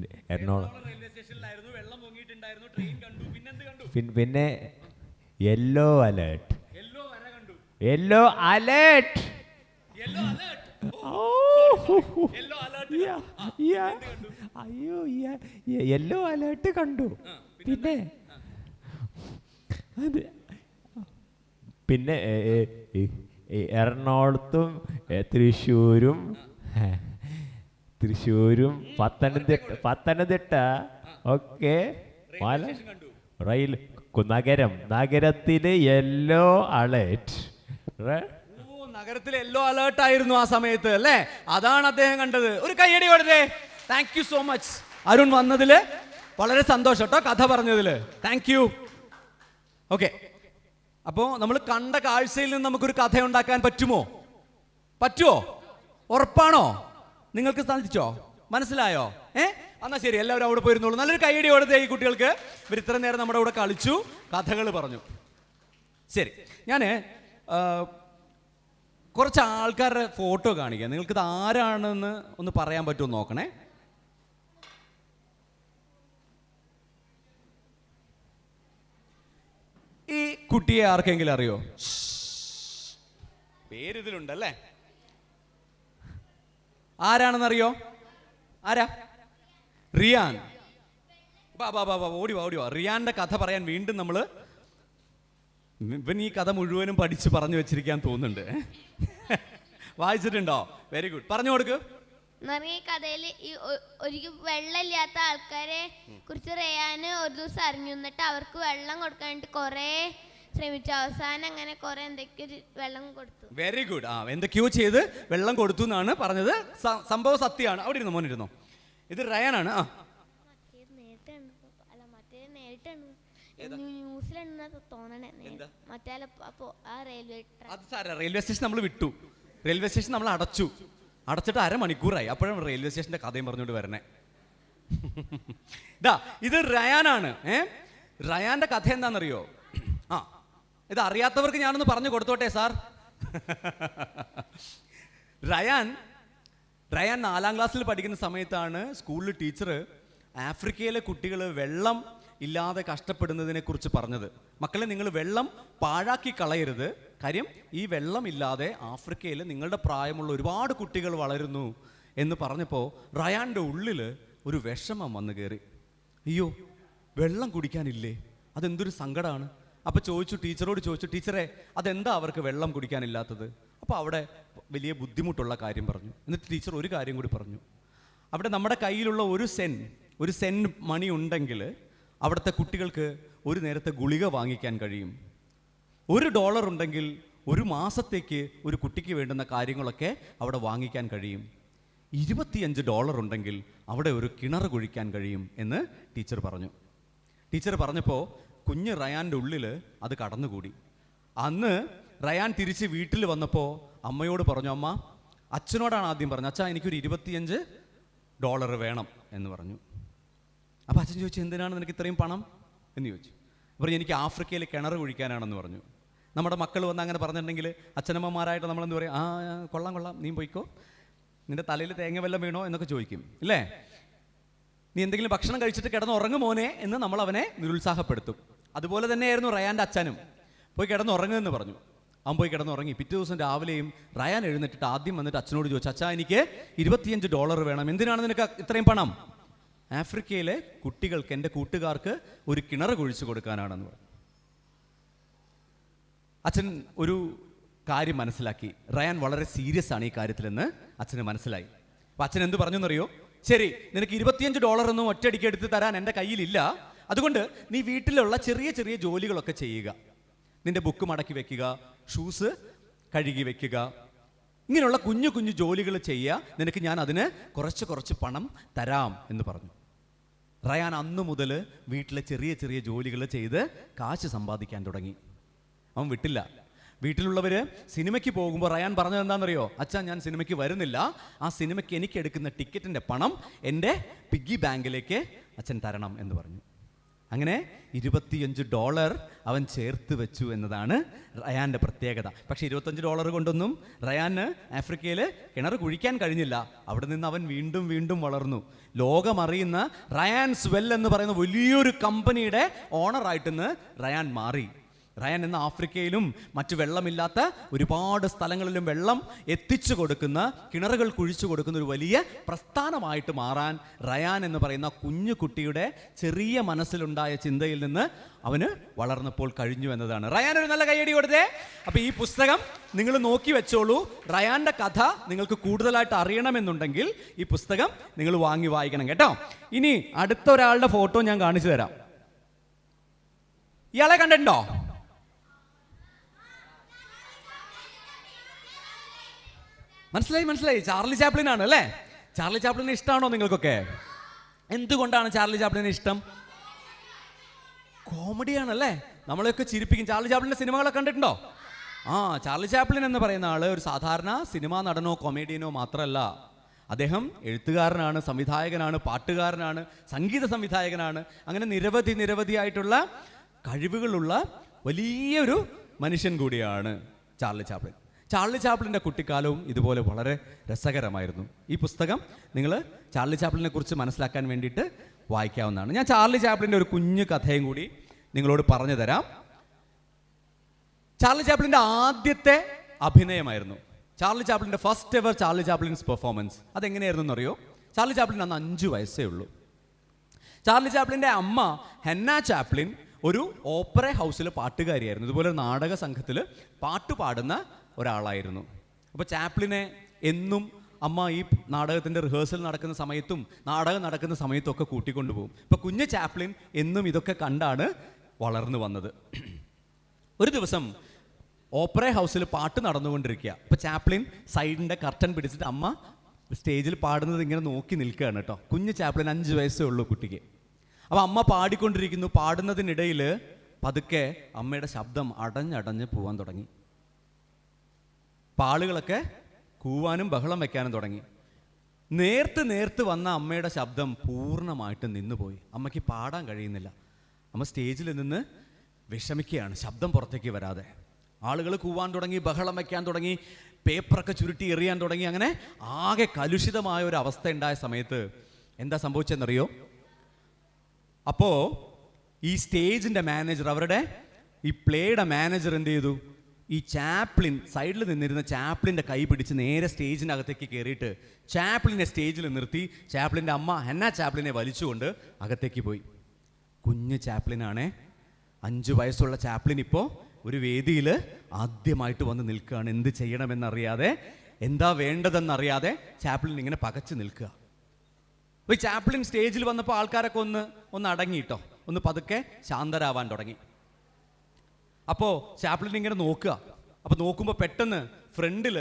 പിന്നെ യെല്ലോ അലേർട്ട്. അയ്യോ, യെല്ലോ അലേർട്ട് കണ്ടു. പിന്നെ എറണാകുളത്തും തൃശ്ശൂരും പത്തനംതിട്ട ഒക്കെ റെയിൽ നഗരത്തില് യെല്ലോ അലേർട്ട്. നഗരത്തിൽ യെല്ലോ അലേർട്ട് ആയിരുന്നു ആ സമയത്ത് അല്ലേ? അതാണ് അദ്ദേഹം കണ്ടത്. ഒരു കയ്യടി കൊടുത്തേ. Thank you so much Arun, വന്നതിൽ വളരെ സന്തോഷം കേട്ടോ, കഥ പറഞ്ഞതിൽ. Thank you. ഓക്കെ, അപ്പോൾ നമ്മൾ കണ്ട കാഴ്ചയിൽ നിന്ന് നമുക്കൊരു കഥ ഉണ്ടാക്കാൻ പറ്റുമോ? ഉറപ്പാണോ? നിങ്ങൾക്ക് സാധിച്ചോ? മനസ്സിലായോ? എന്നാ ശരി, എല്ലാവരും അവിടെ പോയിരുന്നോളൂ. നല്ലൊരു കൈയടി കൊടുത്തേ ഈ കുട്ടികൾക്ക്. ഇവർ ഇത്ര നേരം നമ്മുടെ കൂടെ കളിച്ചു, കഥകൾ പറഞ്ഞു. ശരി, ഞാൻ കുറച്ച് ആൾക്കാരുടെ ഫോട്ടോ കാണിക്കാം. നിങ്ങൾക്കിത് ആരാണെന്ന് ഒന്ന് പറയാൻ പറ്റുമോ നോക്കണേ. ഈ കുട്ടിയെ ആർക്കെങ്കിലും അറിയോ? പേരിതിലുണ്ടല്ലേ? ആരാണെന്നറിയോ? ആരാ? റിയാൻ. ഓടിവാ. റിയാന്റെ കഥ പറയാൻ വീണ്ടും നമ്മള് ഇവൻ ഈ കഥ മുഴുവനും പഠിച്ച് പറഞ്ഞു വെച്ചിരിക്കാൻ തോന്നുന്നുണ്ട്. വായിച്ചിട്ടുണ്ടോ? വെരി ഗുഡ്, പറഞ്ഞു കൊടുക്ക്. ഈ കഥയിൽ ഈ ഒരിക്കലും വെള്ളമില്ലാത്ത ആൾക്കാരെ കുറിച്ച് റയാന് ഒരു ദിവസം അറിഞ്ഞു. എന്നിട്ട് അവർക്ക് വെള്ളം കൊടുക്കാനായിട്ട് കുറെ ശ്രമിച്ചു. അവസാനം അങ്ങനെ കുറെ എന്തൊക്കെയോ വെള്ളം കൊടുത്തു. Very good. എന്തൊക്കെയോ ചെയ്ത് വെള്ളം കൊടുത്തു എന്നാണ് പറഞ്ഞത്. സംഭവം സത്യമാണ്. അവിടെ ഇരുന്നോ, മോനിരുന്നോ. ഇത് റയാനാണ്. റെയിൽവേ സ്റ്റേഷൻ നമ്മൾ വിട്ടു. റെയിൽവേ സ്റ്റേഷൻ നമ്മൾ അടച്ചിട്ട് അരമണിക്കൂറായി. അപ്പോഴും റെയിൽവേ സ്റ്റേഷന്റെ കഥയും പറഞ്ഞുകൊണ്ട് വരണേ. ഇത് റയാനാണ്. റയാന്റെ കഥ എന്താണെന്നറിയോ? ഇത് അറിയാത്തവർക്ക് ഞാനൊന്ന് പറഞ്ഞു കൊടുത്തോട്ടെ സാർ. റയാൻ റയാൻ 4ാം ക്ലാസ്സിൽ പഠിക്കുന്ന സമയത്താണ് സ്കൂളിൽ ടീച്ചർ ആഫ്രിക്കയിലെ കുട്ടികൾ വെള്ളം ഇല്ലാതെ കഷ്ടപ്പെടുന്നതിനെ കുറിച്ച് പറഞ്ഞത്. മക്കളെ, നിങ്ങൾ വെള്ളം പാഴാക്കി കളയരുത്. കാര്യം ഈ വെള്ളം ഇല്ലാതെ ആഫ്രിക്കയിൽ നിങ്ങളുടെ പ്രായമുള്ള ഒരുപാട് കുട്ടികൾ വളരുന്നു എന്ന് പറഞ്ഞപ്പോൾ റയാൻ്റെ ഉള്ളിൽ ഒരു വിഷമം വന്നു കയറി. അയ്യോ, വെള്ളം കുടിക്കാനില്ലേ, അതെന്തൊരു സങ്കടമാണ്. അപ്പോൾ ടീച്ചറോട് ചോദിച്ചു, ടീച്ചറെ അതെന്താ അവർക്ക് വെള്ളം കുടിക്കാനില്ലാത്തത്? അപ്പോൾ അവിടെ വലിയ ബുദ്ധിമുട്ടുള്ള കാര്യം പറഞ്ഞു. എന്നിട്ട് ടീച്ചർ ഒരു കാര്യം കൂടി പറഞ്ഞു. അവിടെ നമ്മുടെ കയ്യിലുള്ള ഒരു സെൻ മണി ഉണ്ടെങ്കിൽ അവിടുത്തെ കുട്ടികൾക്ക് ഒരു നേരത്തെ ഗുളിക വാങ്ങിക്കാൻ കഴിയും. $1 ഉണ്ടെങ്കിൽ ഒരു മാസത്തേക്ക് ഒരു കുട്ടിക്ക് വേണ്ടുന്ന കാര്യങ്ങളൊക്കെ അവിടെ വാങ്ങിക്കാൻ കഴിയും. $25 ഉണ്ടെങ്കിൽ അവിടെ ഒരു കിണർ കുഴിക്കാൻ കഴിയും എന്ന് ടീച്ചർ പറഞ്ഞു. ടീച്ചർ പറഞ്ഞപ്പോൾ കുഞ്ഞ് റയാൻ്റെ ഉള്ളിൽ അത് കടന്നുകൂടി. അന്ന് റയാൻ തിരിച്ച് വീട്ടിൽ വന്നപ്പോൾ അമ്മയോട് പറഞ്ഞു. അമ്മ അച്ഛനോടാണ് ആദ്യം പറഞ്ഞു, അച്ഛാ എനിക്കൊരു $25 വേണം എന്ന് പറഞ്ഞു. അപ്പോൾ അച്ഛൻ ചോദിച്ചു, എന്തിനാണ് നിനക്ക് ഇത്രയും പണം എന്ന് ചോദിച്ചു. പറഞ്ഞു, എനിക്ക് ആഫ്രിക്കയിൽ കിണർ കുഴിക്കാനാണെന്ന് പറഞ്ഞു. നമ്മുടെ മക്കൾ വന്ന് അങ്ങനെ പറഞ്ഞിട്ടുണ്ടെങ്കിൽ അച്ഛനമ്മമാരായിട്ട് നമ്മളെന്ത് പറയും, ആ കൊള്ളാം നീ പോയിക്കോ, നിന്റെ തലയിൽ തേങ്ങ വല്ലതും വീണോ എന്നൊക്കെ ചോദിക്കും, ഇല്ലേ? നീ എന്തെങ്കിലും ഭക്ഷണം കഴിച്ചിട്ട് കിടന്നുറങ്ങും മോനെ എന്ന് നമ്മൾ അവനെ നിരുത്സാഹപ്പെടുത്തും. അതുപോലെ തന്നെയായിരുന്നു റയാൻ്റെ അച്ഛനും. പോയി കിടന്നുറങ്ങുമെന്ന് പറഞ്ഞു. അവൻ പോയി കിടന്നുറങ്ങി. പിറ്റേ ദിവസം രാവിലെയും റയാൻ എഴുന്നേറ്റിട്ട് ആദ്യം വന്നിട്ട് അച്ഛനോട് ചോദിച്ചു, അച്ഛാ എനിക്ക് $25 വേണം. എന്തിനാണ് നിനക്ക് ഇത്രയും പണം? ആഫ്രിക്കയിലെ കുട്ടികൾക്ക്, എൻ്റെ കൂട്ടുകാർക്ക് ഒരു കിണർ കുഴിച്ചു കൊടുക്കാനാണെന്ന് പറഞ്ഞു. അച്ഛൻ ഒരു കാര്യം മനസ്സിലാക്കി, റയാൻ വളരെ സീരിയസ് ആണ് ഈ കാര്യത്തിലെന്ന് അച്ഛന് മനസ്സിലായി. അപ്പം അച്ഛൻ എന്ത് പറഞ്ഞു എന്നറിയോ? ശരി, നിനക്ക് $25 ഒന്നും ഒറ്റയടിക്ക് എടുത്ത് തരാൻ എൻ്റെ കയ്യിലില്ല. അതുകൊണ്ട് നീ വീട്ടിലുള്ള ചെറിയ ചെറിയ ജോലികളൊക്കെ ചെയ്യുക. നിന്റെ ബുക്ക് മടക്കി വെക്കുക, ഷൂസ് കഴുകി വെക്കുക, ഇങ്ങനെയുള്ള കുഞ്ഞു കുഞ്ഞു ജോലികൾ ചെയ്യുക. നിനക്ക് ഞാൻ അതിന് കുറച്ച് പണം തരാം എന്ന് പറഞ്ഞു. റയാൻ അന്നു മുതൽ വീട്ടിലെ ചെറിയ ചെറിയ ജോലികൾ ചെയ്ത് കാശ് സമ്പാദിക്കാൻ തുടങ്ങി. അവൻ വിട്ടില്ല. വീട്ടിലുള്ളവർ സിനിമയ്ക്ക് പോകുമ്പോൾ റയാൻ പറഞ്ഞത് എന്താണെന്നറിയോ? അച്ഛാ, ഞാൻ സിനിമയ്ക്ക് വരുന്നില്ല, ആ സിനിമയ്ക്ക് എനിക്ക് എടുക്കുന്ന ടിക്കറ്റിൻ്റെ പണം എൻ്റെ പിഗ്ഗി ബാങ്കിലേക്ക് അച്ഛൻ തരണം എന്ന് പറഞ്ഞു. അങ്ങനെ $25 അവൻ ചേർത്ത് വെച്ചു എന്നതാണ് റയാൻ്റെ പ്രത്യേകത. പക്ഷേ $25 കൊണ്ടൊന്നും റയാന് ആഫ്രിക്കയിൽ കിണർ കുഴിക്കാൻ കഴിഞ്ഞില്ല. അവിടെ നിന്ന് അവൻ വീണ്ടും വീണ്ടും വളർന്നു. ലോകമറിയുന്ന റയാൻസ് വെൽ എന്ന് പറയുന്ന വലിയൊരു കമ്പനിയുടെ ഓണറായിട്ടെന്ന് റയാൻ മാറി. റയാൻ എന്ന ആഫ്രിക്കയിലും മറ്റു വെള്ളമില്ലാത്ത ഒരുപാട് സ്ഥലങ്ങളിലും വെള്ളം എത്തിച്ചു കൊടുക്കുന്ന, കിണറുകൾ കുഴിച്ചു കൊടുക്കുന്ന ഒരു വലിയ പ്രസ്ഥാനമായിട്ട് മാറാൻ റയാൻ എന്ന് പറയുന്ന കുഞ്ഞു കുട്ടിയുടെ ചെറിയ മനസ്സിലുണ്ടായ ചിന്തയിൽ നിന്ന് അവന് വളർന്നപ്പോൾ കഴിഞ്ഞു എന്നതാണ്. റയാൻ ഒരു നല്ല കൈയടി കൊടുത്തേ. അപ്പോൾ ഈ പുസ്തകം നിങ്ങൾ നോക്കി വെച്ചോളൂ. റയാൻ്റെ കഥ നിങ്ങൾക്ക് കൂടുതലായിട്ട് അറിയണമെന്നുണ്ടെങ്കിൽ ഈ പുസ്തകം നിങ്ങൾ വാങ്ങി വായിക്കണം കേട്ടോ. ഇനി അടുത്ത ഒരാളുടെ ഫോട്ടോ ഞാൻ കാണിച്ചു തരാം. ഇയാളെ കണ്ടിട്ടുണ്ടോ? മനസ്സിലായി. ചാർലി ചാപ്ലിൻ ആണ് അല്ലേ? ചാർലി ചാപ്ലിനെ ഇഷ്ടമാണോ നിങ്ങൾക്കൊക്കെ? എന്തുകൊണ്ടാണ് ചാർലി ചാപ്ലിനെ ഇഷ്ടം? കോമഡിയാണല്ലേ, നമ്മളെയൊക്കെ ചിരിപ്പിക്കും. ചാർലി ചാപ്ലിൻ്റെ സിനിമകളൊക്കെ കണ്ടിട്ടുണ്ടോ? ചാർലി ചാപ്ലിൻ എന്ന് പറയുന്ന ആള് ഒരു സാധാരണ സിനിമാ നടനോ കൊമേഡിയനോ മാത്രമല്ല. അദ്ദേഹം എഴുത്തുകാരനാണ്, സംവിധായകനാണ്, പാട്ടുകാരനാണ്, സംഗീത സംവിധായകനാണ്. അങ്ങനെ നിരവധിയായിട്ടുള്ള കഴിവുകളുള്ള വലിയൊരു മനുഷ്യൻ കൂടിയാണ് ചാർലി ചാപ്ലിൻ. ചാർലി ചാപ്ലിൻ്റെ കുട്ടിക്കാലവും ഇതുപോലെ വളരെ രസകരമായിരുന്നു. ഈ പുസ്തകം നിങ്ങൾ ചാർലി ചാപ്ലിനെ കുറിച്ച് മനസ്സിലാക്കാൻ വേണ്ടിയിട്ട് വായിക്കാവുന്നതാണ്. ഞാൻ ചാർലി ചാപ്ലിൻ്റെ ഒരു കുഞ്ഞു കഥയും കൂടി നിങ്ങളോട് പറഞ്ഞു തരാം. ചാർലി ചാപ്ലിൻ്റെ ആദ്യത്തെ അഭിനയമായിരുന്നു. ചാർലി ചാപ്ലിൻ്റെ first ever Charlie Chaplin's performance. അതെങ്ങനെയായിരുന്നു എന്നറിയോ? ചാർലി ചാപ്ലിൻ അന്ന് 5 വയസ്സേ ഉള്ളൂ. ചാർലി ചാപ്ലിൻ്റെ അമ്മ ഹെന്ന ചാപ്ലിൻ ഒരു ഓപ്പറ ഹൗസിൽ പാട്ടുകാരിയായിരുന്നു. ഇതുപോലെ നാടക സംഘത്തിൽ പാട്ട് പാടുന്ന ഒരാളായിരുന്നു. അപ്പോൾ ചാപ്ലിനെ എന്നും അമ്മ ഈ നാടകത്തിൻ്റെ റിഹേഴ്സൽ നടക്കുന്ന സമയത്തും നാടകം നടക്കുന്ന സമയത്തും ഒക്കെ കൂട്ടിക്കൊണ്ടുപോകും. ഇപ്പോൾ കുഞ്ഞ് ചാപ്ലിൻ എന്നും ഇതൊക്കെ കണ്ടാണ് വളർന്നു വന്നത്. ഒരു ദിവസം ഓപ്പറ ഹൗസിൽ പാട്ട് നടന്നുകൊണ്ടിരിക്കുക. അപ്പോൾ ചാപ്ലിൻ സൈഡിൻ്റെ കർട്ടൻ പിടിച്ചിട്ട് അമ്മ സ്റ്റേജിൽ പാടുന്നത് ഇങ്ങനെ നോക്കി നിൽക്കുകയാണ് കേട്ടോ. കുഞ്ഞ് ചാപ്ലിൻ 5 വയസ്സേ ഉള്ളൂ കുട്ടിക്ക്. അപ്പോൾ അമ്മ പാടിക്കൊണ്ടിരിക്കുന്നു. പാടുന്നതിനിടയിൽ പതുക്കെ അമ്മയുടെ ശബ്ദം അടഞ്ഞ് പോകാൻ തുടങ്ങി. ആളുകളൊക്കെ കൂവാനും ബഹളം വെക്കാനും തുടങ്ങി. നേർത്ത് വന്ന അമ്മയുടെ ശബ്ദം പൂർണ്ണമായിട്ട് നിന്നുപോയി. അമ്മയ്ക്ക് പാടാൻ കഴിയുന്നില്ല. അമ്മ സ്റ്റേജിൽ നിന്ന് വിഷമിക്കുകയാണ്, ശബ്ദം പുറത്തേക്ക് വരാതെ. ആളുകൾ കൂവാൻ തുടങ്ങി, ബഹളം വയ്ക്കാൻ തുടങ്ങി. പേപ്പറൊക്കെ ചുരുട്ടി എറിയാൻ തുടങ്ങി. അങ്ങനെ ആകെ കലുഷിതമായ ഒരു അവസ്ഥ ഉണ്ടായ സമയത്ത് എന്താ സംഭവിച്ചെന്നറിയോ? അപ്പോൾ ഈ സ്റ്റേജിൻ്റെ മാനേജർ, അവരുടെ ഈ പ്ലേയുടെ മാനേജർ എന്ത് ചെയ്തു? ഈ ചാപ്ലിൻ, സൈഡിൽ നിന്നിരുന്ന ചാപ്ലിൻ്റെ കൈ പിടിച്ച് നേരെ സ്റ്റേജിനകത്തേക്ക് കയറിയിട്ട് ചാപ്ലിനെ സ്റ്റേജിൽ നിർത്തി ചാപ്ലിൻ്റെ അമ്മ ഹന്ന ചാപ്ലിനെ വലിച്ചുകൊണ്ട് അകത്തേക്ക് പോയി. കുഞ്ഞ് ചാപ്ലിനാണേ, 5 വയസ്സുള്ള ചാപ്ലിൻ ഇപ്പോൾ ഒരു വേദിയിൽ ആദ്യമായിട്ട് വന്ന് നിൽക്കുകയാണ്. എന്ത് ചെയ്യണമെന്നറിയാതെ, എന്താ വേണ്ടതെന്നറിയാതെ ചാപ്ലിൻ ഇങ്ങനെ പകച്ച് നിൽക്കുക. അപ്പോൾ ഈ ചാപ്ലിൻ സ്റ്റേജിൽ വന്നപ്പോൾ ആൾക്കാരൊക്കെ ഒന്ന് അടങ്ങിയിട്ടോ, ഒന്ന് പതുക്കെ ശാന്തരാവാൻ തുടങ്ങി. അപ്പോൾ ചാപ്ലിൻ ഇങ്ങനെ നോക്കുക. അപ്പോൾ നോക്കുമ്പോൾ പെട്ടെന്ന് ഫ്രണ്ടിൽ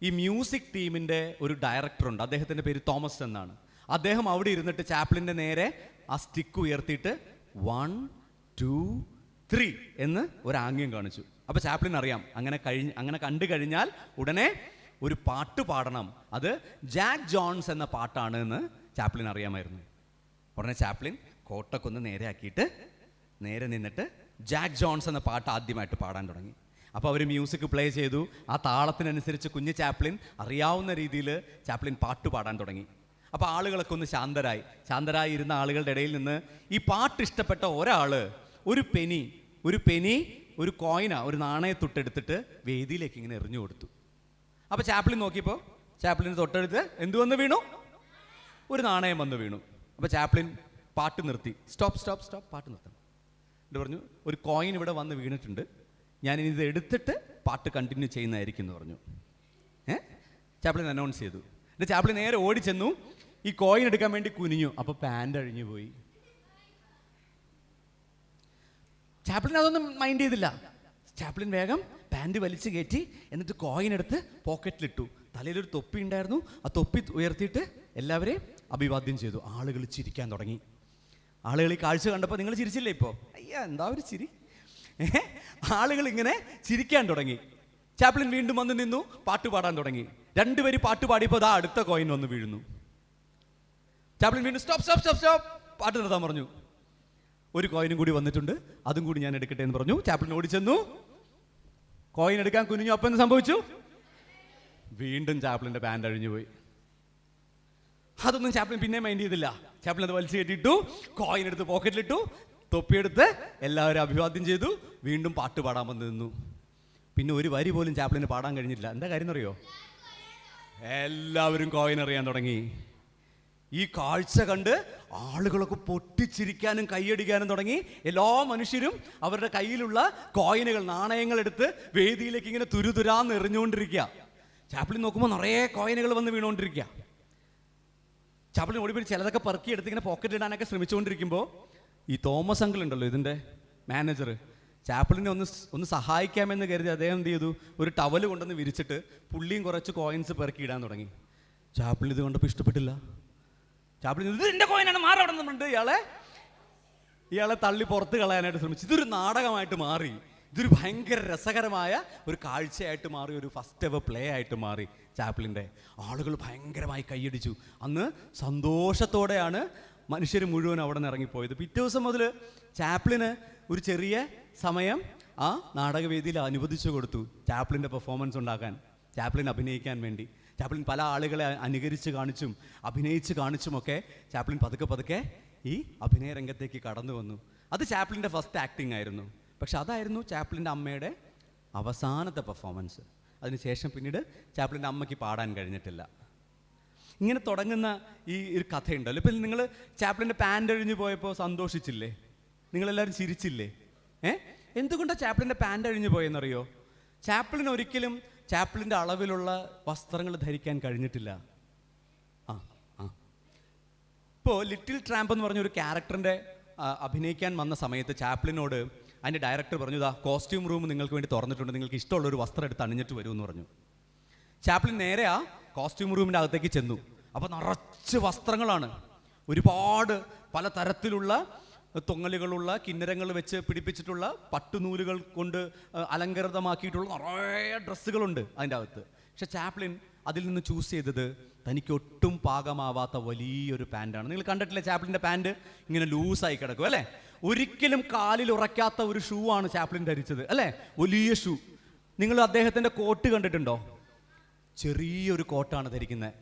ഈ മ്യൂസിക് ടീമിൻ്റെ ഒരു ഡയറക്ടറുണ്ട്. അദ്ദേഹത്തിൻ്റെ പേര് തോമസ് എന്നാണ്. അദ്ദേഹം അവിടെ ഇരുന്നിട്ട് ചാപ്ലിൻ്റെ നേരെ ആ സ്റ്റിക്ക് ഉയർത്തിയിട്ട് 1 2 3 എന്ന് ഒരു ആംഗ്യം കാണിച്ചു. അപ്പോൾ ചാപ്ലിൻ അറിയാം അങ്ങനെ കണ്ടു കഴിഞ്ഞാൽ ഉടനെ ഒരു പാട്ട് പാടണം, അത് ജാക്ക് ജോൺസ് എന്ന പാട്ടാണ് എന്ന് ചാപ്ലിൻ അറിയാമായിരുന്നു. ഉടനെ ചാപ്ലിൻ കോട്ടൊക്കെ ഒന്ന് നേരെ ആക്കിയിട്ട് നേരെ നിന്നിട്ട് ജാക്ക് ജോൺസ് എന്ന പാട്ട് ആദ്യമായിട്ട് പാടാൻ തുടങ്ങി. അപ്പോൾ അവർ മ്യൂസിക് പ്ലേ ചെയ്തു. ആ താളത്തിനനുസരിച്ച് കുഞ്ഞ് ചാപ്ലിൻ അറിയാവുന്ന രീതിയിൽ ചാപ്ലിൻ പാട്ട് പാടാൻ തുടങ്ങി. അപ്പോൾ ആളുകളൊക്കെ ഒന്ന് ശാന്തരായി ഇരുന്ന ആളുകളുടെ ഇടയിൽ നിന്ന് ഈ പാട്ട് ഇഷ്ടപ്പെട്ട ഒരാൾ ഒരു പെനി ഒരു കോയിന, ഒരു നാണയത്തൊട്ടെടുത്തിട്ട് വേദിയിലേക്ക് ഇങ്ങനെ എറിഞ്ഞു കൊടുത്തു. അപ്പോൾ ചാപ്ലിൻ നോക്കിയപ്പോൾ ചാപ്ലിന് തൊട്ടടുത്ത് എന്തു വന്ന് വീണു? ഒരു നാണയം വന്ന് വീണു. അപ്പോൾ ചാപ്ലിൻ പാട്ട് നിർത്തി. സ്റ്റോപ്പ്, പാട്ട് നിർത്തണം എന്ന് പറഞ്ഞു. ഒരു കോയിൻ ഇവിടെ വന്ന് വീണിട്ടുണ്ട്, ഞാനിനി ഇത് എടുത്തിട്ട് പാട്ട് കണ്ടിന്യൂ ചെയ്യുന്നതായിരിക്കും എന്ന് പറഞ്ഞു. ചാപ്ലിൻ അനൗൺസ് ചെയ്തു. എന്നിട്ട് ചാപ്ലിൻ നേരെ ഓടിച്ചെന്നു, ഈ കോയിൻ എടുക്കാൻ വേണ്ടി കുനിഞ്ഞു. അപ്പോൾ പാൻറ് അഴിഞ്ഞു പോയി. ചാപ്ലിൻ അതൊന്നും മൈൻഡ് ചെയ്തില്ല. ചാപ്ലിൻ വേഗം പാൻറ് വലിച്ചു കയറ്റി എന്നിട്ട് കോയിൻ എടുത്ത് പോക്കറ്റിലിട്ടു. തലയിലൊരു തൊപ്പി ഉണ്ടായിരുന്നു. ആ തൊപ്പി ഉയർത്തിയിട്ട് എല്ലാവരെയും അഭിവാദ്യം ചെയ്തു. ആളുകൾ ചിരിക്കാൻ തുടങ്ങി. ആളുകൾ ഈ കാഴ്ച കണ്ടപ്പോൾ നിങ്ങൾ ചിരിച്ചില്ലേ? ഇപ്പോൾ അയ്യാ എന്താ ഒരു ചിരി! ആളുകൾ ഇങ്ങനെ ചിരിക്കാൻ തുടങ്ങി. ചാപ്ലിൻ വീണ്ടും വന്ന് നിന്നു, പാട്ട് പാടാൻ തുടങ്ങി. 2 പേര് പാട്ട് പാടിയപ്പോൾ അതാ അടുത്ത കോയിൻ വന്ന് വീഴുന്നു. ചാപ്ലിൻ വീണ്ടും സ്റ്റോപ്പ്, പാട്ട് നിർത്താൻ പറഞ്ഞു. ഒരു കോയിനും കൂടി വന്നിട്ടുണ്ട്, അതും കൂടി ഞാൻ എടുക്കട്ടെ എന്ന് പറഞ്ഞു. ചാപ്ലിൻ ഓടിച്ചെന്നു, കോയിൻ എടുക്കാൻ കുനിഞ്ഞു. അപ്പം എന്ത് സംഭവിച്ചു? വീണ്ടും ചാപ്ലിൻ്റെ പാൻറ് അഴിഞ്ഞു പോയി. അതൊന്നും ചാപ്ലിൻ പിന്നെ മൈൻഡ് ചെയ്തില്ല. ചാപ്ലിൻ അത് വലിച്ചു കെട്ടിയിട്ടു, കോയിൻ എടുത്ത് പോക്കറ്റിലിട്ടു, തൊപ്പിയെടുത്ത് എല്ലാവരും അഭിവാദ്യം ചെയ്തു. വീണ്ടും പാട്ട് പാടാൻ വന്ന് നിന്നു. പിന്നെ ഒരു വരി പോലും ചാപ്ലിന് പാടാൻ കഴിഞ്ഞില്ല. എന്താ കാര്യം എന്നറിയോ? എല്ലാവരും കോയിൻ എറിയാൻ തുടങ്ങി. ഈ കാഴ്ച കണ്ട് ആളുകളൊക്കെ പൊട്ടിച്ചിരിക്കാനും കൈയടിക്കാനും തുടങ്ങി. എല്ലാ മനുഷ്യരും അവരുടെ കയ്യിലുള്ള കോയിനുകൾ, നാണയങ്ങൾ എടുത്ത് വേദിയിലേക്ക് ഇങ്ങനെ തുരുതുരാന്ന് എറിഞ്ഞുകൊണ്ടിരിക്കുക. ചാപ്ലിൻ നോക്കുമ്പോൾ നിറയെ കോയിനുകൾ വന്ന് വീണുകൊണ്ടിരിക്കുക. ചാപ്ലിൻ ഓടിപ്പോയി ചിലതൊക്കെ പെറുക്കിയെടുത്ത് ഇങ്ങനെ പോക്കറ്റ് ഇടാനൊക്കെ ശ്രമിച്ചുകൊണ്ടിരിക്കുമ്പോൾ ഈ തോമസ് അങ്കിൾ ഉണ്ടല്ലോ, ഇതിൻ്റെ മാനേജർ, ചാപ്ലിനെ ഒന്ന് സഹായിക്കാമെന്ന് കരുതി അദ്ദേഹം എന്ത് ചെയ്തു? ഒരു ടവല് കൊണ്ടുവന്ന് വിരിച്ചിട്ട് പുള്ളിയും കുറച്ച് കോയിൻസ് പെറുക്കി ഇടാൻ തുടങ്ങി. ചാപ്ലിൻ ഇത് കണ്ടപ്പോൾ ഇഷ്ടപ്പെട്ടില്ല. ചാപ്ലിൻ ഇത് എൻ്റെ കോയിനാണ്, മാറവിടെ നിന്നുണ്ട്. ഇയാളെ തള്ളി പുറത്ത് കളയാനായിട്ട് ശ്രമിച്ചു. ഇതൊരു നാടകമായിട്ട് മാറി. ഇതൊരു ഭയങ്കര രസകരമായ ഒരു കാഴ്ചയായിട്ട് മാറി, ഒരു ഫസ്റ്റ് എവർ പ്ലേ ആയിട്ട് മാറി ചാപ്ലിൻ്റെ. ആളുകൾ ഭയങ്കരമായി കൈയടിച്ചു. അന്ന് സന്തോഷത്തോടെയാണ് മനുഷ്യർ മുഴുവൻ അവിടെ നിന്ന് ഇറങ്ങിപ്പോയത്. പിറ്റേ ദിവസം മുതൽ ചാപ്ലിന് ഒരു ചെറിയ സമയം ആ നാടകവേദിയിൽ അനുവദിച്ചു കൊടുത്തു ചാപ്ലിൻ്റെ പെർഫോമൻസ് ഉണ്ടാക്കാൻ, ചാപ്ലിൻ അഭിനയിക്കാൻ വേണ്ടി. ചാപ്ലിൻ പല ആളുകളെ അനുകരിച്ച് കാണിച്ചും അഭിനയിച്ച് കാണിച്ചുമൊക്കെ ചാപ്ലിൻ പതുക്കെ ഈ അഭിനയ രംഗത്തേക്ക് കടന്നു വന്നു. അത് ചാപ്ലിൻ്റെ ഫസ്റ്റ് ആക്ടിങ് ആയിരുന്നു. പക്ഷെ അതായിരുന്നു ചാപ്ലിൻ്റെ അമ്മയുടെ അവസാനത്തെ പെർഫോമൻസ്. അതിനുശേഷം പിന്നീട് ചാപ്ലിൻ്റെ അമ്മയ്ക്ക് പാടാൻ കഴിഞ്ഞിട്ടില്ല. ഇങ്ങനെ തുടങ്ങുന്ന ഈ ഒരു കഥയുണ്ടല്ലോ. ഇപ്പം നിങ്ങൾ ചാപ്ലിൻ്റെ പാൻറ് അഴിഞ്ഞു പോയപ്പോൾ സന്തോഷിച്ചില്ലേ? നിങ്ങളെല്ലാവരും ചിരിച്ചില്ലേ? എന്തുകൊണ്ടാണ് ചാപ്ലിൻ്റെ പാൻറ് അഴിഞ്ഞു പോയെന്നറിയോ? ചാപ്ലിന് ഒരിക്കലും ചാപ്ലിൻ്റെ അളവിലുള്ള വസ്ത്രങ്ങൾ ധരിക്കാൻ കഴിഞ്ഞിട്ടില്ല. ഇപ്പോൾ ലിറ്റിൽ ട്രാമ്പ് എന്ന് പറഞ്ഞൊരു ക്യാരക്ടറിൻ്റെ അഭിനയിക്കാൻ വന്ന സമയത്ത് ചാപ്ലിനോട് അതിൻ്റെ ഡയറക്ടർ പറഞ്ഞു, ഇതാ കോസ്റ്റ്യൂം റൂം നിങ്ങൾക്ക് വേണ്ടി തുറന്നിട്ടുണ്ട്, നിങ്ങൾക്ക് ഇഷ്ടമുള്ളൊരു വസ്ത്രം എടുത്ത് അണിഞ്ഞിട്ട് വരുമെന്ന് പറഞ്ഞു. ചാപ്ലിൻ നേരെ ആ കോസ്റ്റ്യൂം റൂമിൻ്റെ അകത്തേക്ക് ചെന്നു. അപ്പോൾ നിറച്ച് വസ്ത്രങ്ങളാണ്, ഒരുപാട് പല തരത്തിലുള്ള തൊങ്ങലുകളുള്ള കിന്നരങ്ങൾ വെച്ച് പിടിപ്പിച്ചിട്ടുള്ള പട്ടുനൂലുകൾ കൊണ്ട് അലങ്കൃതമാക്കിയിട്ടുള്ള നിറയെ ഡ്രസ്സുകളുണ്ട് അതിൻ്റെ അകത്ത്. പക്ഷെ ചാപ്ലിൻ അതിൽ നിന്ന് ചൂസ് ചെയ്തത് തനിക്ക് ഒട്ടും പാകമാവാത്ത വലിയൊരു പാൻറ്റാണ്. നിങ്ങൾ കണ്ടിട്ടില്ലേ ചാപ്ലിൻ്റെ പാൻറ് ഇങ്ങനെ ലൂസായി കിടക്കും അല്ലേ? ഒരിക്കലും കാലിൽ ഉറയ്ക്കാത്ത ഒരു ഷൂ ആണ് ചാപ്ലിൻ ധരിച്ചത് അല്ലേ? വലിയ ഷൂ. നിങ്ങൾ അദ്ദേഹത്തിൻ്റെ കോട്ട് കണ്ടിട്ടുണ്ടോ? ചെറിയൊരു കോട്ടാണ് ധരിക്കുന്നത്.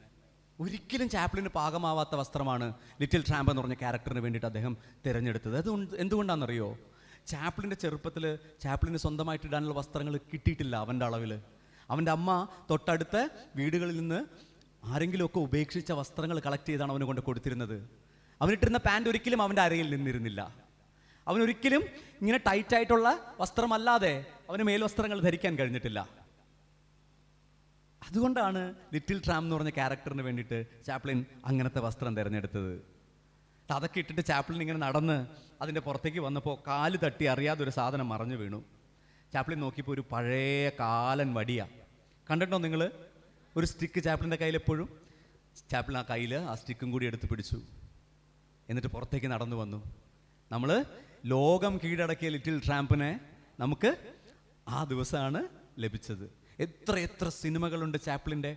ഒരിക്കലും ചാപ്ലിന് പാകമാവാത്ത വസ്ത്രമാണ് ലിറ്റിൽ ട്രാമ്പ് എന്ന് പറഞ്ഞ ക്യാരക്ടറിന് വേണ്ടിയിട്ട് അദ്ദേഹം തിരഞ്ഞെടുത്തത്. അത് എന്തുകൊണ്ടാണെന്നറിയോ? ചാപ്ലിൻ്റെ ചെറുപ്പത്തിൽ ചാപ്ലിന് സ്വന്തമായിട്ട് ഇടാനുള്ള വസ്ത്രങ്ങൾ കിട്ടിയിട്ടില്ല അവൻ്റെ അളവിൽ. അവൻ്റെ അമ്മ തൊട്ടടുത്ത വീടുകളിൽ നിന്ന് ആരെങ്കിലുമൊക്കെ ഉപേക്ഷിച്ച വസ്ത്രങ്ങൾ കളക്ട് ചെയ്താണ് അവന് കൊണ്ട് കൊടുത്തിരുന്നത്. അവനിട്ടിരുന്ന പാൻറ് ഒരിക്കലും അവൻ്റെ അരയിൽ നിന്നിരുന്നില്ല. അവനൊരിക്കലും ഇങ്ങനെ ടൈറ്റായിട്ടുള്ള വസ്ത്രമല്ലാതെ അവന് മേൽവസ്ത്രങ്ങൾ ധരിക്കാൻ കഴിഞ്ഞിട്ടില്ല. അതുകൊണ്ടാണ് ലിറ്റിൽ ട്രാമ്പ് എന്ന് പറഞ്ഞ ക്യാരക്ടറിന് വേണ്ടിയിട്ട് ചാപ്ലിൻ അങ്ങനത്തെ വസ്ത്രം തിരഞ്ഞെടുത്തത്. അതൊക്കെ ഇട്ടിട്ട് ചാപ്ലിൻ ഇങ്ങനെ നടന്ന് അതിൻ്റെ പുറത്തേക്ക് വന്നപ്പോൾ കാല് തട്ടി അറിയാതെ ഒരു സാധനം മറഞ്ഞു വീണു. ചാപ്ലിൻ നോക്കിയപ്പോൾ ഒരു പഴയ കാലൻ വടിയാ. കണ്ടിട്ടോ നിങ്ങൾ? ഒരു സ്റ്റിക്ക് ചാപ്ലിൻ്റെ കയ്യിൽ എപ്പോഴും. ചാപ്ലിൻ ആ കയ്യിൽ ആ സ്റ്റിക്കും കൂടി എടുത്ത് പിടിച്ചു. എന്നിട്ട് പുറത്തേക്ക് നടന്നു വന്നു. നമ്മൾ ലോകം കീഴടക്കിയ ലിറ്റിൽ ട്രാമ്പിനെ നമുക്ക് ആ ദിവസമാണ് ലഭിച്ചത്. എത്ര സിനിമകളുണ്ട് ചാപ്ലിൻ്റെ.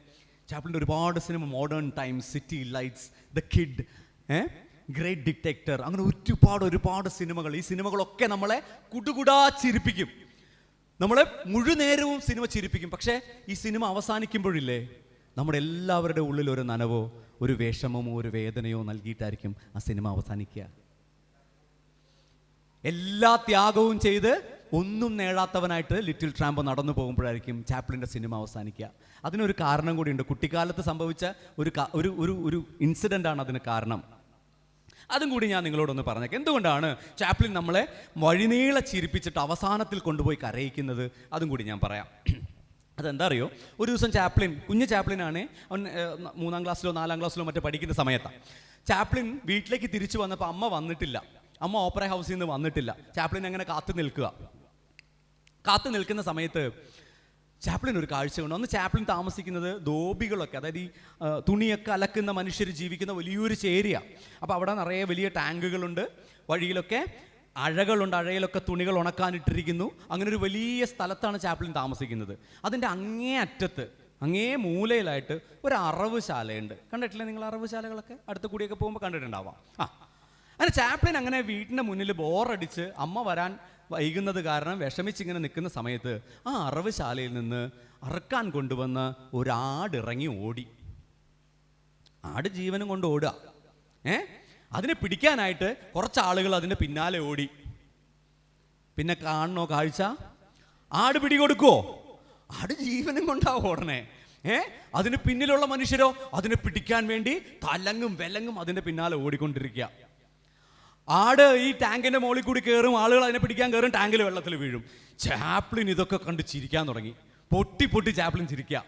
ഒരുപാട് cinema, modern times, city lights, the kid, great detector, അങ്ങനെ ഒരുപാട് സിനിമകൾ. ഈ സിനിമകളൊക്കെ നമ്മളെ കുടുകുടാ ചിരിപ്പിക്കും. നമ്മളെ മുഴുനേരവും സിനിമ ചിരിപ്പിക്കും. പക്ഷേ ഈ സിനിമ അവസാനിക്കുമ്പോഴില്ലേ, നമ്മുടെ എല്ലാവരുടെ ഉള്ളിൽ ഒരു നനവോ ഒരു വിഷമമോ ഒരു വേദനയോ നൽകിയിട്ടായിരിക്കും ആ സിനിമ അവസാനിക്കുക. എല്ലാ ത്യാഗവും ചെയ്ത് ഒന്നും നേടാത്തവനായിട്ട് ലിറ്റിൽ ട്രാമ്പ് നടന്നു പോകുമ്പോഴായിരിക്കും ചാപ്ലിൻ്റെ സിനിമ അവസാനിക്കുക. അതിനൊരു കാരണം കൂടിയുണ്ട്. കുട്ടിക്കാലത്ത് സംഭവിച്ച ഒരു ഇൻസിഡൻ്റാണ് അതിന് കാരണം. അതും കൂടി ഞാൻ നിങ്ങളോടൊന്ന് പറഞ്ഞേക്കാം. എന്തുകൊണ്ടാണ് ചാപ്ലിൻ നമ്മളെ വഴിനീള ചിരിപ്പിച്ചിട്ട് അവസാനത്തിൽ കൊണ്ടുപോയി കരയിക്കുന്നത്? അതും കൂടി ഞാൻ പറയാം. അതെന്താ അറിയോ? ഒരു ദിവസം ചാപ്ലിൻ, കുഞ്ഞ് ചാപ്ലിനാണ്, അവൻ 3ാം ക്ലാസ്സിലോ 4ാം ക്ലാസ്സിലോ മറ്റോ പഠിക്കുന്ന സമയത്താണ്. ചാപ്ലിൻ വീട്ടിലേക്ക് തിരിച്ചു വന്നപ്പോൾ അമ്മ വന്നിട്ടില്ല. അമ്മ ഓപ്പറ ഹൗസിൽ നിന്ന് വന്നിട്ടില്ല. ചാപ്ലിൻ അങ്ങനെ കാത്തു നിൽക്കുന്ന സമയത്ത് ചാപ്ലിൻ ഒരു കാഴ്ച കൊണ്ട്. അന്ന് ചാപ്ലിൻ താമസിക്കുന്നത് ധോബികളൊക്കെ, അതായത് ഈ തുണിയൊക്കെ അലക്കുന്ന മനുഷ്യർ ജീവിക്കുന്ന വലിയൊരു ചേരിയ. അപ്പോൾ അവിടെ നിറയെ വലിയ ടാങ്കുകളുണ്ട്, വഴിയിലൊക്കെ അഴകളുണ്ട്, അഴയിലൊക്കെ തുണികൾ ഉണക്കാനിട്ടിരിക്കുന്നു. അങ്ങനെ ഒരു വലിയ സ്ഥലത്താണ് ചാപ്ലിൻ താമസിക്കുന്നത്. അതിൻ്റെ അങ്ങേ മൂലയിലായിട്ട് ഒരു അറവുശാലയുണ്ട്. കണ്ടിട്ടില്ലേ നിങ്ങൾ അറവുശാലകളൊക്കെ? അടുത്ത കൂടിയൊക്കെ പോകുമ്പോൾ കണ്ടിട്ടുണ്ടാവാം. അങ്ങനെ ചാപ്ലിൻ അങ്ങനെ വീട്ടിൻ്റെ മുന്നിൽ ബോറടിച്ച് അമ്മ വരാൻ വൈകുന്നത് കാരണം വിഷമിച്ചിങ്ങനെ നിൽക്കുന്ന സമയത്ത് ആ അറവുശാലയിൽ നിന്ന് അറക്കാൻ കൊണ്ടുവന്ന് ഒരാടിറങ്ങി ഓടി. ആട് ജീവനും കൊണ്ട് ഓടുക. അതിനെ പിടിക്കാനായിട്ട് കുറച്ച് ആളുകൾ അതിൻ്റെ പിന്നാലെ ഓടി. പിന്നെ കാണണോ കാഴ്ച? ആട് പിടികൊടുക്കുവോ? ആട് ജീവനും കൊണ്ടാ ഓടണേ. അതിന് പിന്നിലുള്ള മനുഷ്യരോ അതിനെ പിടിക്കാൻ വേണ്ടി തലങ്ങും വിലങ്ങും അതിൻ്റെ പിന്നാലെ ഓടിക്കൊണ്ടിരിക്കുക. ആട് ഈ ടാങ്കിൻ്റെ മുകളിൽ കൂടി കയറും, ആളുകൾ അതിനെ പിടിക്കാൻ കയറും, ടാങ്കിൽ വെള്ളത്തിൽ വീഴും. ചാപ്ലിൻ ഇതൊക്കെ കണ്ട് ചിരിക്കാൻ തുടങ്ങി. പൊട്ടി ചാപ്ലിൻ ചിരിക്കുക.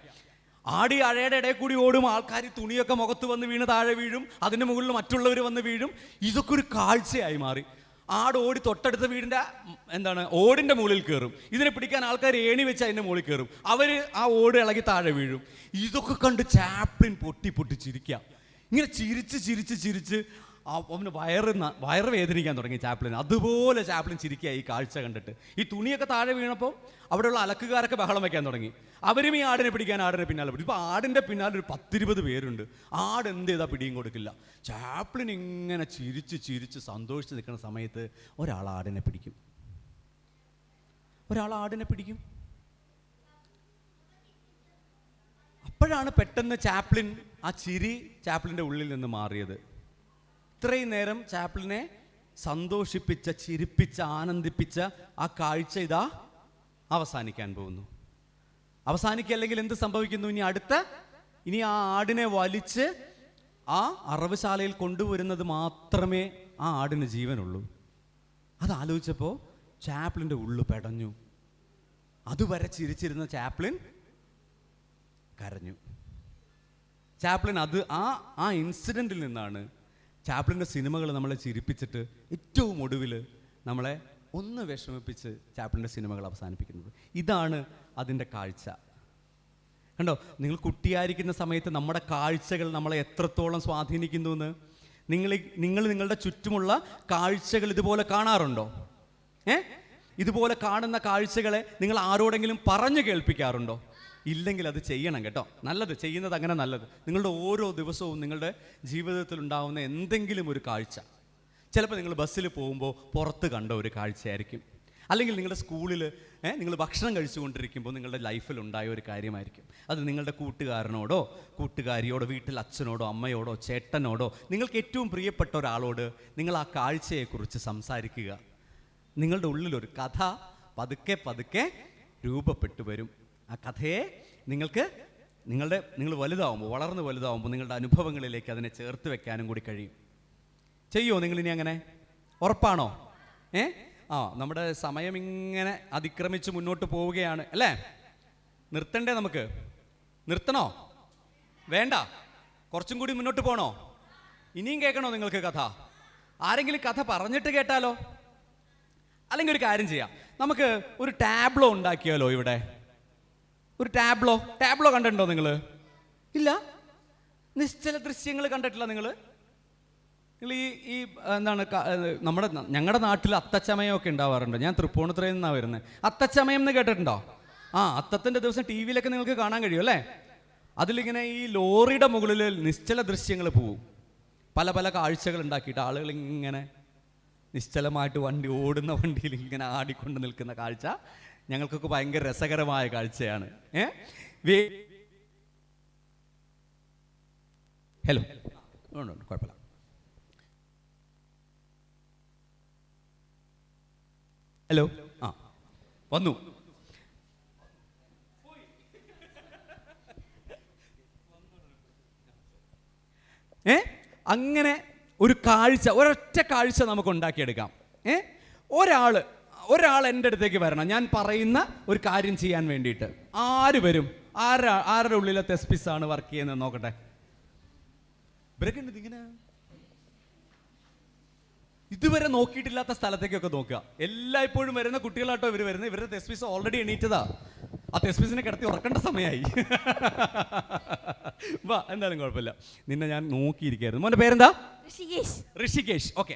ആടി അഴയുടെ ഇടയിൽ കൂടി ഓടും, ആൾക്കാർ തുണിയൊക്കെ മുഖത്ത് വന്ന് വീണ് താഴെ വീഴും, അതിൻ്റെ മുകളിൽ മറ്റുള്ളവർ വന്ന് വീഴും. ഇതൊക്കെ ഒരു കാഴ്ചയായി മാറി. ആട് ഓടി തൊട്ടടുത്ത വീടിൻ്റെ ഓടിൻ്റെ മുകളിൽ കയറും. ഇതിനെ പിടിക്കാൻ ആൾക്കാർ ഏണി വെച്ച് അതിൻ്റെ മുകളിൽ കയറും, അവർ ആ ഓട് ഇളകി താഴെ വീഴും. ഇതൊക്കെ കണ്ട് ചാപ്ലിൻ പൊട്ടി ചിരിക്കുക. ഇങ്ങനെ ചിരിച്ച് അവന് വയറ് വേദനിക്കാൻ തുടങ്ങി ചാപ്ലിൻ. അതുപോലെ ചാപ്ലിൻ ചിരിക്കുക ഈ കാഴ്ച കണ്ടിട്ട്. ഈ തുണിയൊക്കെ താഴെ വീണപ്പോൾ അവിടെയുള്ള അലക്കുകാരൊക്കെ ബഹളം വയ്ക്കാൻ തുടങ്ങി. അവരും ഈ ആടിനെ പിടിക്കാൻ ആടിനെ പിന്നാലെ പിടിക്കും. ഇപ്പോൾ ആടിൻ്റെ പിന്നാലെ ഒരു 10-20 പേരുണ്ട്. ആട് എന്ത് ചെയ്താൽ പിടിയും കൊടുക്കില്ല. ചാപ്ലിൻ ഇങ്ങനെ ചിരിച്ച് സന്തോഷിച്ച് നിൽക്കുന്ന സമയത്ത് ഒരാൾ ആടിനെ പിടിക്കും. അപ്പോഴാണ് പെട്ടെന്ന് ആ ചിരി ചാപ്ലിൻ്റെ ഉള്ളിൽ നിന്ന് മാറിയത്. ഇത്രയും നേരം ചാപ്ലിനെ സന്തോഷിപ്പിച്ച, ചിരിപ്പിച്ച, ആനന്ദിപ്പിച്ച ആ കാഴ്ച ഇതാ അവസാനിക്കാൻ പോകുന്നു. അവസാനിക്കല്ലെങ്കിൽ എന്ത് സംഭവിക്കുന്നു? ഇനി ആ ആടിനെ വലിച്ച് ആ അറവുശാലയിൽ കൊണ്ടുവരുന്നത് മാത്രമേ ആ ആടിന് ജീവനുള്ളൂ. അതാലോചിച്ചപ്പോൾ ചാപ്ലിൻ്റെ ഉള്ളു പെടഞ്ഞു. അതുവരെ ചിരിച്ചിരുന്ന ചാപ്ലിൻ കരഞ്ഞു. ചാപ്ലിൻ ആ ഇൻസിഡൻറ്റിൽ നിന്നാണ് ചാപ്ലിൻ്റെ സിനിമകൾ നമ്മളെ ചിരിപ്പിച്ചിട്ട് ഏറ്റവും ഒടുവിൽ നമ്മളെ ഒന്ന് വിഷമിപ്പിച്ച് ചാപ്ലിൻ്റെ സിനിമകൾ അവസാനിപ്പിക്കുന്നത്. ഇതാണ് അതിൻ്റെ കാഴ്ച. കണ്ടോ, നിങ്ങൾ കുട്ടിയായിരിക്കുന്ന സമയത്ത് നമ്മുടെ കാഴ്ചകൾ നമ്മളെ എത്രത്തോളം സ്വാധീനിക്കുന്നു എന്ന്. നിങ്ങൾ നിങ്ങളുടെ ചുറ്റുമുള്ള കാഴ്ചകൾ ഇതുപോലെ കാണാറുണ്ടോ? ഇതുപോലെ കാണുന്ന കാഴ്ചകളെ നിങ്ങൾ ആരോടെങ്കിലും പറഞ്ഞു കേൾപ്പിക്കാറുണ്ടോ? ഇല്ലെങ്കിൽ അത് ചെയ്യണം കേട്ടോ. നല്ലത് ചെയ്യുന്നത് അങ്ങനെ നല്ലത്. നിങ്ങളുടെ ഓരോ ദിവസവും നിങ്ങളുടെ ജീവിതത്തിൽ ഉണ്ടാവുന്ന എന്തെങ്കിലും ഒരു കാഴ്ച, ചിലപ്പോൾ നിങ്ങൾ ബസ്സിൽ പോകുമ്പോൾ പുറത്ത് കണ്ട ഒരു കാഴ്ചയായിരിക്കും, അല്ലെങ്കിൽ നിങ്ങളുടെ സ്കൂളിൽ നിങ്ങൾ ഭക്ഷണം കഴിച്ചുകൊണ്ടിരിക്കുമ്പോൾ നിങ്ങളുടെ ലൈഫിൽ ഉണ്ടായ ഒരു കാര്യമായിരിക്കും. അത് നിങ്ങളുടെ കൂട്ടുകാരനോടോ കൂട്ടുകാരിയോടോ വീട്ടിൽ അച്ഛനോടോ അമ്മയോടോ ചേട്ടനോടോ നിങ്ങൾക്ക് ഏറ്റവും പ്രിയപ്പെട്ട ഒരാളോട് നിങ്ങൾ ആ കാഴ്ചയെക്കുറിച്ച് സംസാരിക്കുക. നിങ്ങളുടെ ഉള്ളിലൊരു കഥ പതുക്കെ പതുക്കെ രൂപപ്പെട്ടു വരും. ആ കഥയെ നിങ്ങൾ വലുതാവുമ്പോൾ, വളർന്ന് വലുതാവുമ്പോൾ നിങ്ങളുടെ അനുഭവങ്ങളിലേക്ക് അതിനെ ചേർത്ത് വെക്കാനും കൂടി കഴിയും. ചെയ്യുമോ നിങ്ങളിനി അങ്ങനെ? ഉറപ്പാണോ? നമ്മുടെ സമയം ഇങ്ങനെ അതിക്രമിച്ച് മുന്നോട്ട് പോവുകയാണ് അല്ലേ? നിർത്തണ്ടേ? നമുക്ക് നിർത്തണോ? വേണ്ട? കുറച്ചും കൂടി മുന്നോട്ട് പോകണോ? ഇനിയും കേൾക്കണോ നിങ്ങൾക്ക് കഥ? ആരെങ്കിലും കഥ പറഞ്ഞിട്ട് കേട്ടാലോ? അല്ലെങ്കിൽ ഒരു കാര്യം ചെയ്യാം, നമുക്ക് ഒരു ടാബ്ലോ ഉണ്ടാക്കിയാലോ? ഇവിടെ ഒരു ടാബ്ലോ കണ്ടിട്ടുണ്ടോ നിങ്ങൾ? ഇല്ല? നിശ്ചല ദൃശ്യങ്ങൾ കണ്ടിട്ടില്ല നിങ്ങൾ? ഈ എന്താണ് ഞങ്ങളുടെ നാട്ടിൽ അത്തച്ചമയമൊക്കെ ഉണ്ടാവാറുണ്ട്. ഞാൻ തൃപ്പൂണിത്തുറയിൽ നിന്നാണ് വരുന്നത്. അത്തച്ചമയം എന്ന് കേട്ടിട്ടുണ്ടോ? അത്തത്തിൻ്റെ ദിവസം ടി വിയിലൊക്കെ നിങ്ങൾക്ക് കാണാൻ കഴിയും അല്ലേ? അതിലിങ്ങനെ ഈ ലോറിയുടെ മുകളിൽ നിശ്ചല ദൃശ്യങ്ങൾ പോവും. പല പല കാഴ്ചകൾ ഉണ്ടാക്കിയിട്ട് ആളുകൾ ഇങ്ങനെ നിശ്ചലമായിട്ട് ഓടുന്ന വണ്ടിയിൽ ഇങ്ങനെ ആടിക്കൊണ്ട് നിൽക്കുന്ന കാഴ്ച ഞങ്ങൾക്കൊക്കെ ഭയങ്കര രസകരമായ കാഴ്ചയാണ്. ഹലോ, കുഴപ്പമില്ല. ഹലോ, വന്നു. അങ്ങനെ ഒരു കാഴ്ച, ഒരൊറ്റ കാഴ്ച നമുക്ക് ഉണ്ടാക്കിയെടുക്കാം. ഒരാൾ എൻ്റെ അടുത്തേക്ക് വരണം, ഞാൻ പറയുന്ന ഒരു കാര്യം ചെയ്യാൻ വേണ്ടിയിട്ട്. ആര് വരും? ആരുടെ ഉള്ളിലെ തെസ്പിസാണ് വർക്ക് ചെയ്യുന്നത് നോക്കട്ടെ. ഇവരൊക്കെ ഉണ്ട് ഇങ്ങനെ ഇതുവരെ നോക്കിയിട്ടില്ലാത്ത സ്ഥലത്തേക്കൊക്കെ നോക്കുക. എല്ലായ്പ്പോഴും വരുന്ന കുട്ടികളാട്ടോ ഇവർ വരുന്നത്. ഇവരുടെ തെസ്പിസ് ഓൾറെഡി എണീറ്റതാ. ആ തെസ്പിസിനെ കിടത്തി ഉറക്കേണ്ട സമയമായി. വാ, എന്തായാലും കുഴപ്പമില്ല, നിന്നെ ഞാൻ നോക്കിയിരിക്കുകയായിരുന്നു. മോൻ്റെ പേരെന്താ? ഋഷികേഷ്. ഓക്കെ,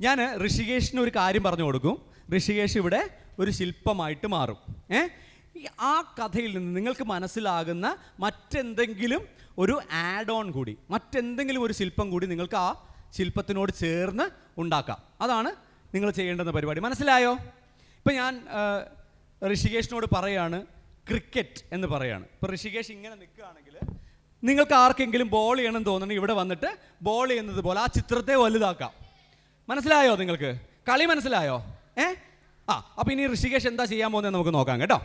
ഞാൻ ഋഷികേഷിന് ഒരു കാര്യം പറഞ്ഞു കൊടുക്കും. ഋഷികേഷ് ഇവിടെ ഒരു ശില്പമായിട്ട് മാറും. ആ കഥയിൽ നിന്ന് നിങ്ങൾക്ക് മനസ്സിലാകുന്ന മറ്റെന്തെങ്കിലും ഒരു ആഡ് ഓൺ കൂടി, മറ്റെന്തെങ്കിലും ഒരു ശില്പം കൂടി നിങ്ങൾക്ക് ആ ശില്പത്തിനോട് ചേർന്ന് ഉണ്ടാക്കാം. അതാണ് നിങ്ങൾ ചെയ്യേണ്ടുന്ന പരിപാടി. മനസ്സിലായോ? ഇപ്പം ഞാൻ ഋഷികേഷിനോട് പറയാണ് ക്രിക്കറ്റ് എന്ന് പറയാണ്. ഇപ്പം ഋഷികേഷ് ഇങ്ങനെ നിൽക്കുകയാണെങ്കിൽ നിങ്ങൾക്ക് ആർക്കെങ്കിലും ബോൾ ചെയ്യണമെന്ന് തോന്നുന്നുണ്ടെങ്കിൽ ഇവിടെ വന്നിട്ട് ബോൾ ചെയ്യുന്നത് പോലെ ആ ചിത്രത്തെ വലുതാക്കാം. മനസ്സിലായോ നിങ്ങൾക്ക്? കളി മനസ്സിലായോ? അപ്പം ഇനി ഋഷികേഷ് എന്താ ചെയ്യാൻ പോകുന്നത് നമുക്ക് നോക്കാം കേട്ടോ.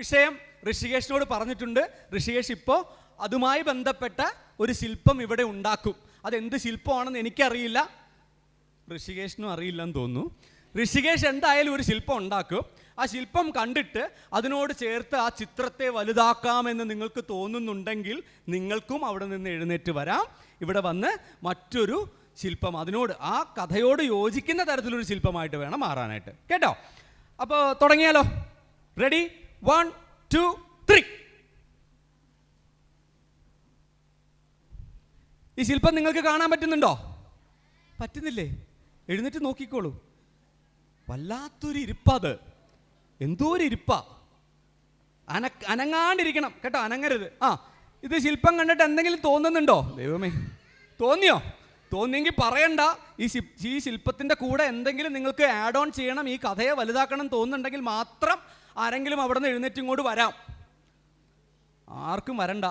വിഷയം ഋഷികേഷിനോട് പറഞ്ഞിട്ടുണ്ട്. ഋഷികേഷ് ഇപ്പോൾ അതുമായി ബന്ധപ്പെട്ട ഒരു ശില്പം ഇവിടെ ഉണ്ടാക്കും. അതെന്ത് ശില്പമാണെന്ന് എനിക്കറിയില്ല, ഋഷികേഷിനും അറിയില്ലെന്ന് തോന്നുന്നു. ഋഷികേഷ് എന്തായാലും ഒരു ശില്പം ഉണ്ടാക്കും. ആ ശില്പം കണ്ടിട്ട് അതിനോട് ചേർത്ത് ആ ചിത്രത്തെ വലുതാക്കാമെന്ന് നിങ്ങൾക്ക് തോന്നുന്നുണ്ടെങ്കിൽ നിങ്ങൾക്കും അവിടെ നിന്ന് എഴുന്നേറ്റ് വരാം. ഇവിടെ വന്ന് മറ്റൊരു ശില്പം അതിനോട്, ആ കഥയോട് യോജിക്കുന്ന തരത്തിലൊരു ശില്പമായിട്ട് വേണം മാറാനായിട്ട്. കേട്ടോ? അപ്പോൾ തുടങ്ങിയാലോ? റെഡി? 1, 2, 3. ഈ ശില്പം നിങ്ങൾക്ക് കാണാൻ പറ്റുന്നുണ്ടോ? പറ്റുന്നില്ലേ? എഴുന്നേറ്റ് നോക്കിക്കോളൂ. വല്ലാത്തൊരു ഇരിപ്പത്. എന്തോ ഒരു ഇരിപ്പാ. അനങ്ങാണ്ടിരിക്കണം കേട്ടോ, അനങ്ങരുത്. ഇത് ശില്പം കണ്ടിട്ട് എന്തെങ്കിലും തോന്നുന്നുണ്ടോ? ദൈവമേ, തോന്നിയോ? തോന്നിയെങ്കിൽ പറയണ്ട. ഈ ശില്പത്തിൻ്റെ കൂടെ എന്തെങ്കിലും നിങ്ങൾക്ക് ആഡ് ഓൺ ചെയ്യണം, ഈ കഥയെ വലുതാക്കണം തോന്നുന്നുണ്ടെങ്കിൽ മാത്രം ആരെങ്കിലും അവിടെ നിന്ന് എഴുന്നേറ്റ് ഇങ്ങോട്ട് വരാം. ആർക്കും വരണ്ട.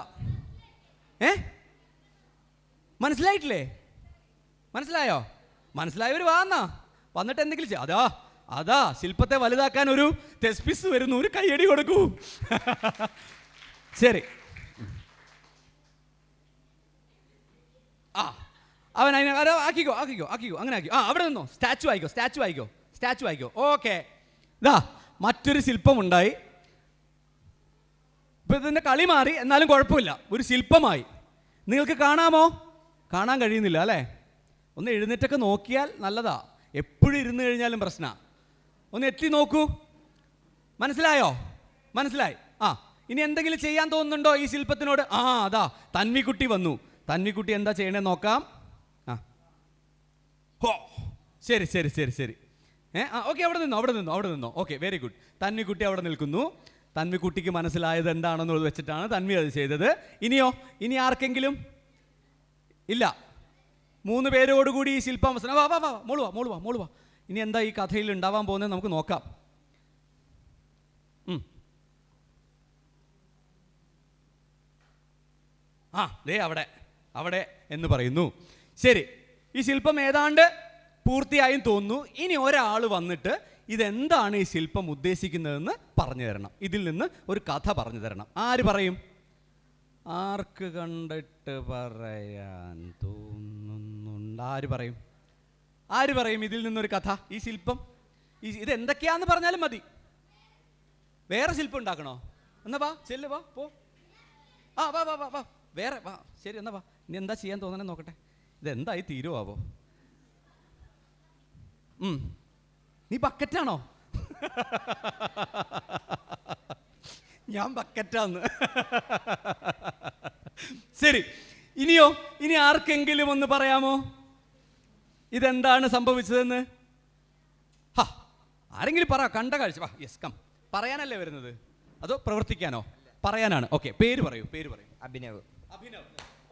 മനസ്സിലായിട്ടില്ലേ? മനസ്സിലായോ? മനസ്സിലായവർ വന്നിട്ട് എന്തെങ്കിലും ചെയ്യാം. അതാ ശില്പത്തെ വലുതാക്കാൻ ഒരു തെസ്പിസ് വരുന്നു, ഒരു കയ്യടി കൊടുക്കൂ. ശരി, അവൻ അതിനെ ആക്കിക്കോ. അങ്ങനെ ആക്കിക്കോ. അവിടെ നിന്നോ. സ്റ്റാച്ചു ആയിക്കോ. ഓക്കെ, ഇതാ മറ്റൊരു ശില്പമുണ്ടായി. ഇപ്പം ഇതിൻ്റെ കളി മാറി, എന്നാലും കുഴപ്പമില്ല, ഒരു ശില്പമായി. നിങ്ങൾക്ക് കാണാമോ? കാണാൻ കഴിയുന്നില്ല അല്ലേ? ഒന്ന് എഴുന്നേറ്റൊക്കെ നോക്കിയാൽ നല്ലതാ. എപ്പോഴും ഇരുന്ന് കഴിഞ്ഞാലും പ്രശ്നമാണ്. ഒന്ന് എത്തി നോക്കൂ. മനസ്സിലായോ? മനസ്സിലായി. ഇനി എന്തെങ്കിലും ചെയ്യാൻ തോന്നുന്നുണ്ടോ ഈ ശില്പത്തിനോട്? അതാ തന്വിക്കുട്ടി വന്നു. തന്വിക്കുട്ടി എന്താ ചെയ്യണേന്ന് നോക്കാം. ശരി. ഓക്കെ, അവിടെ നിന്നോ. Okay, very good. തന്വിക്കുട്ടി അവിടെ നിൽക്കുന്നു. തന്വിക്കുട്ടിക്ക് മനസ്സിലായത് എന്താണെന്നുള്ളത് വെച്ചിട്ടാണ് തന്വി അത് ചെയ്തത്. ഇനിയോ, ഇനി ആർക്കെങ്കിലും ഇല്ല? 3 പേരോടുകൂടി ഈ ശില്പം വാ വാ വാ മോള് വാ. ഇനി എന്താ ഈ കഥയിൽ ഉണ്ടാവാൻ പോകുന്നത് നമുക്ക് നോക്കാം. ദേ അവിടെ എന്ന് പറയുന്നു. ശരി, ഈ ശില്പം ഏതാണ്ട് പൂർത്തിയായും തോന്നുന്നു. ഇനി ഒരാൾ വന്നിട്ട് ഇതെന്താണ് ഈ ശില്പം ഉദ്ദേശിക്കുന്നതെന്ന് പറഞ്ഞു തരണം. ഇതിൽ നിന്ന് ഒരു കഥ പറഞ്ഞു തരണം. ആര് പറയും? ആർക്ക് കണ്ടിട്ട് പറയാൻ തോന്നുന്നുണ്ട്? ആര് പറയും ഇതിൽ നിന്നൊരു കഥ? ഈ ശില്പം ഇത് എന്തൊക്കെയാന്ന് പറഞ്ഞാലും മതി. വേറെ ശില്പം ഉണ്ടാക്കണോ? എന്നാ വാ, ചെല്ല്, വാ, പോ. വാ വേറെ വാ. ശരി, എന്നാ വാ. ഇനി എന്താ ചെയ്യാൻ തോന്നണേ നോക്കട്ടെ. ഇതെന്തായി തീരുവാവോ? നീ ബക്കറ്റാണോ? ഞാൻ ബക്കറ്റാന്ന്. ശരി, ഇനിയോ? ഇനി ആർക്കെങ്കിലും ഒന്ന് പറയാമോ ഇതെന്താണ് സംഭവിച്ചതെന്ന്? ആരെങ്കിലും പറ, കണ്ട കാഴ്ച. വാ, യെസ്, കം. പറയാനല്ലേ വരുന്നത് അതോ പ്രവർത്തിക്കാനോ? പറയാനാണ്. ഓക്കെ, പേര് പറയൂ. അഭിനവ്.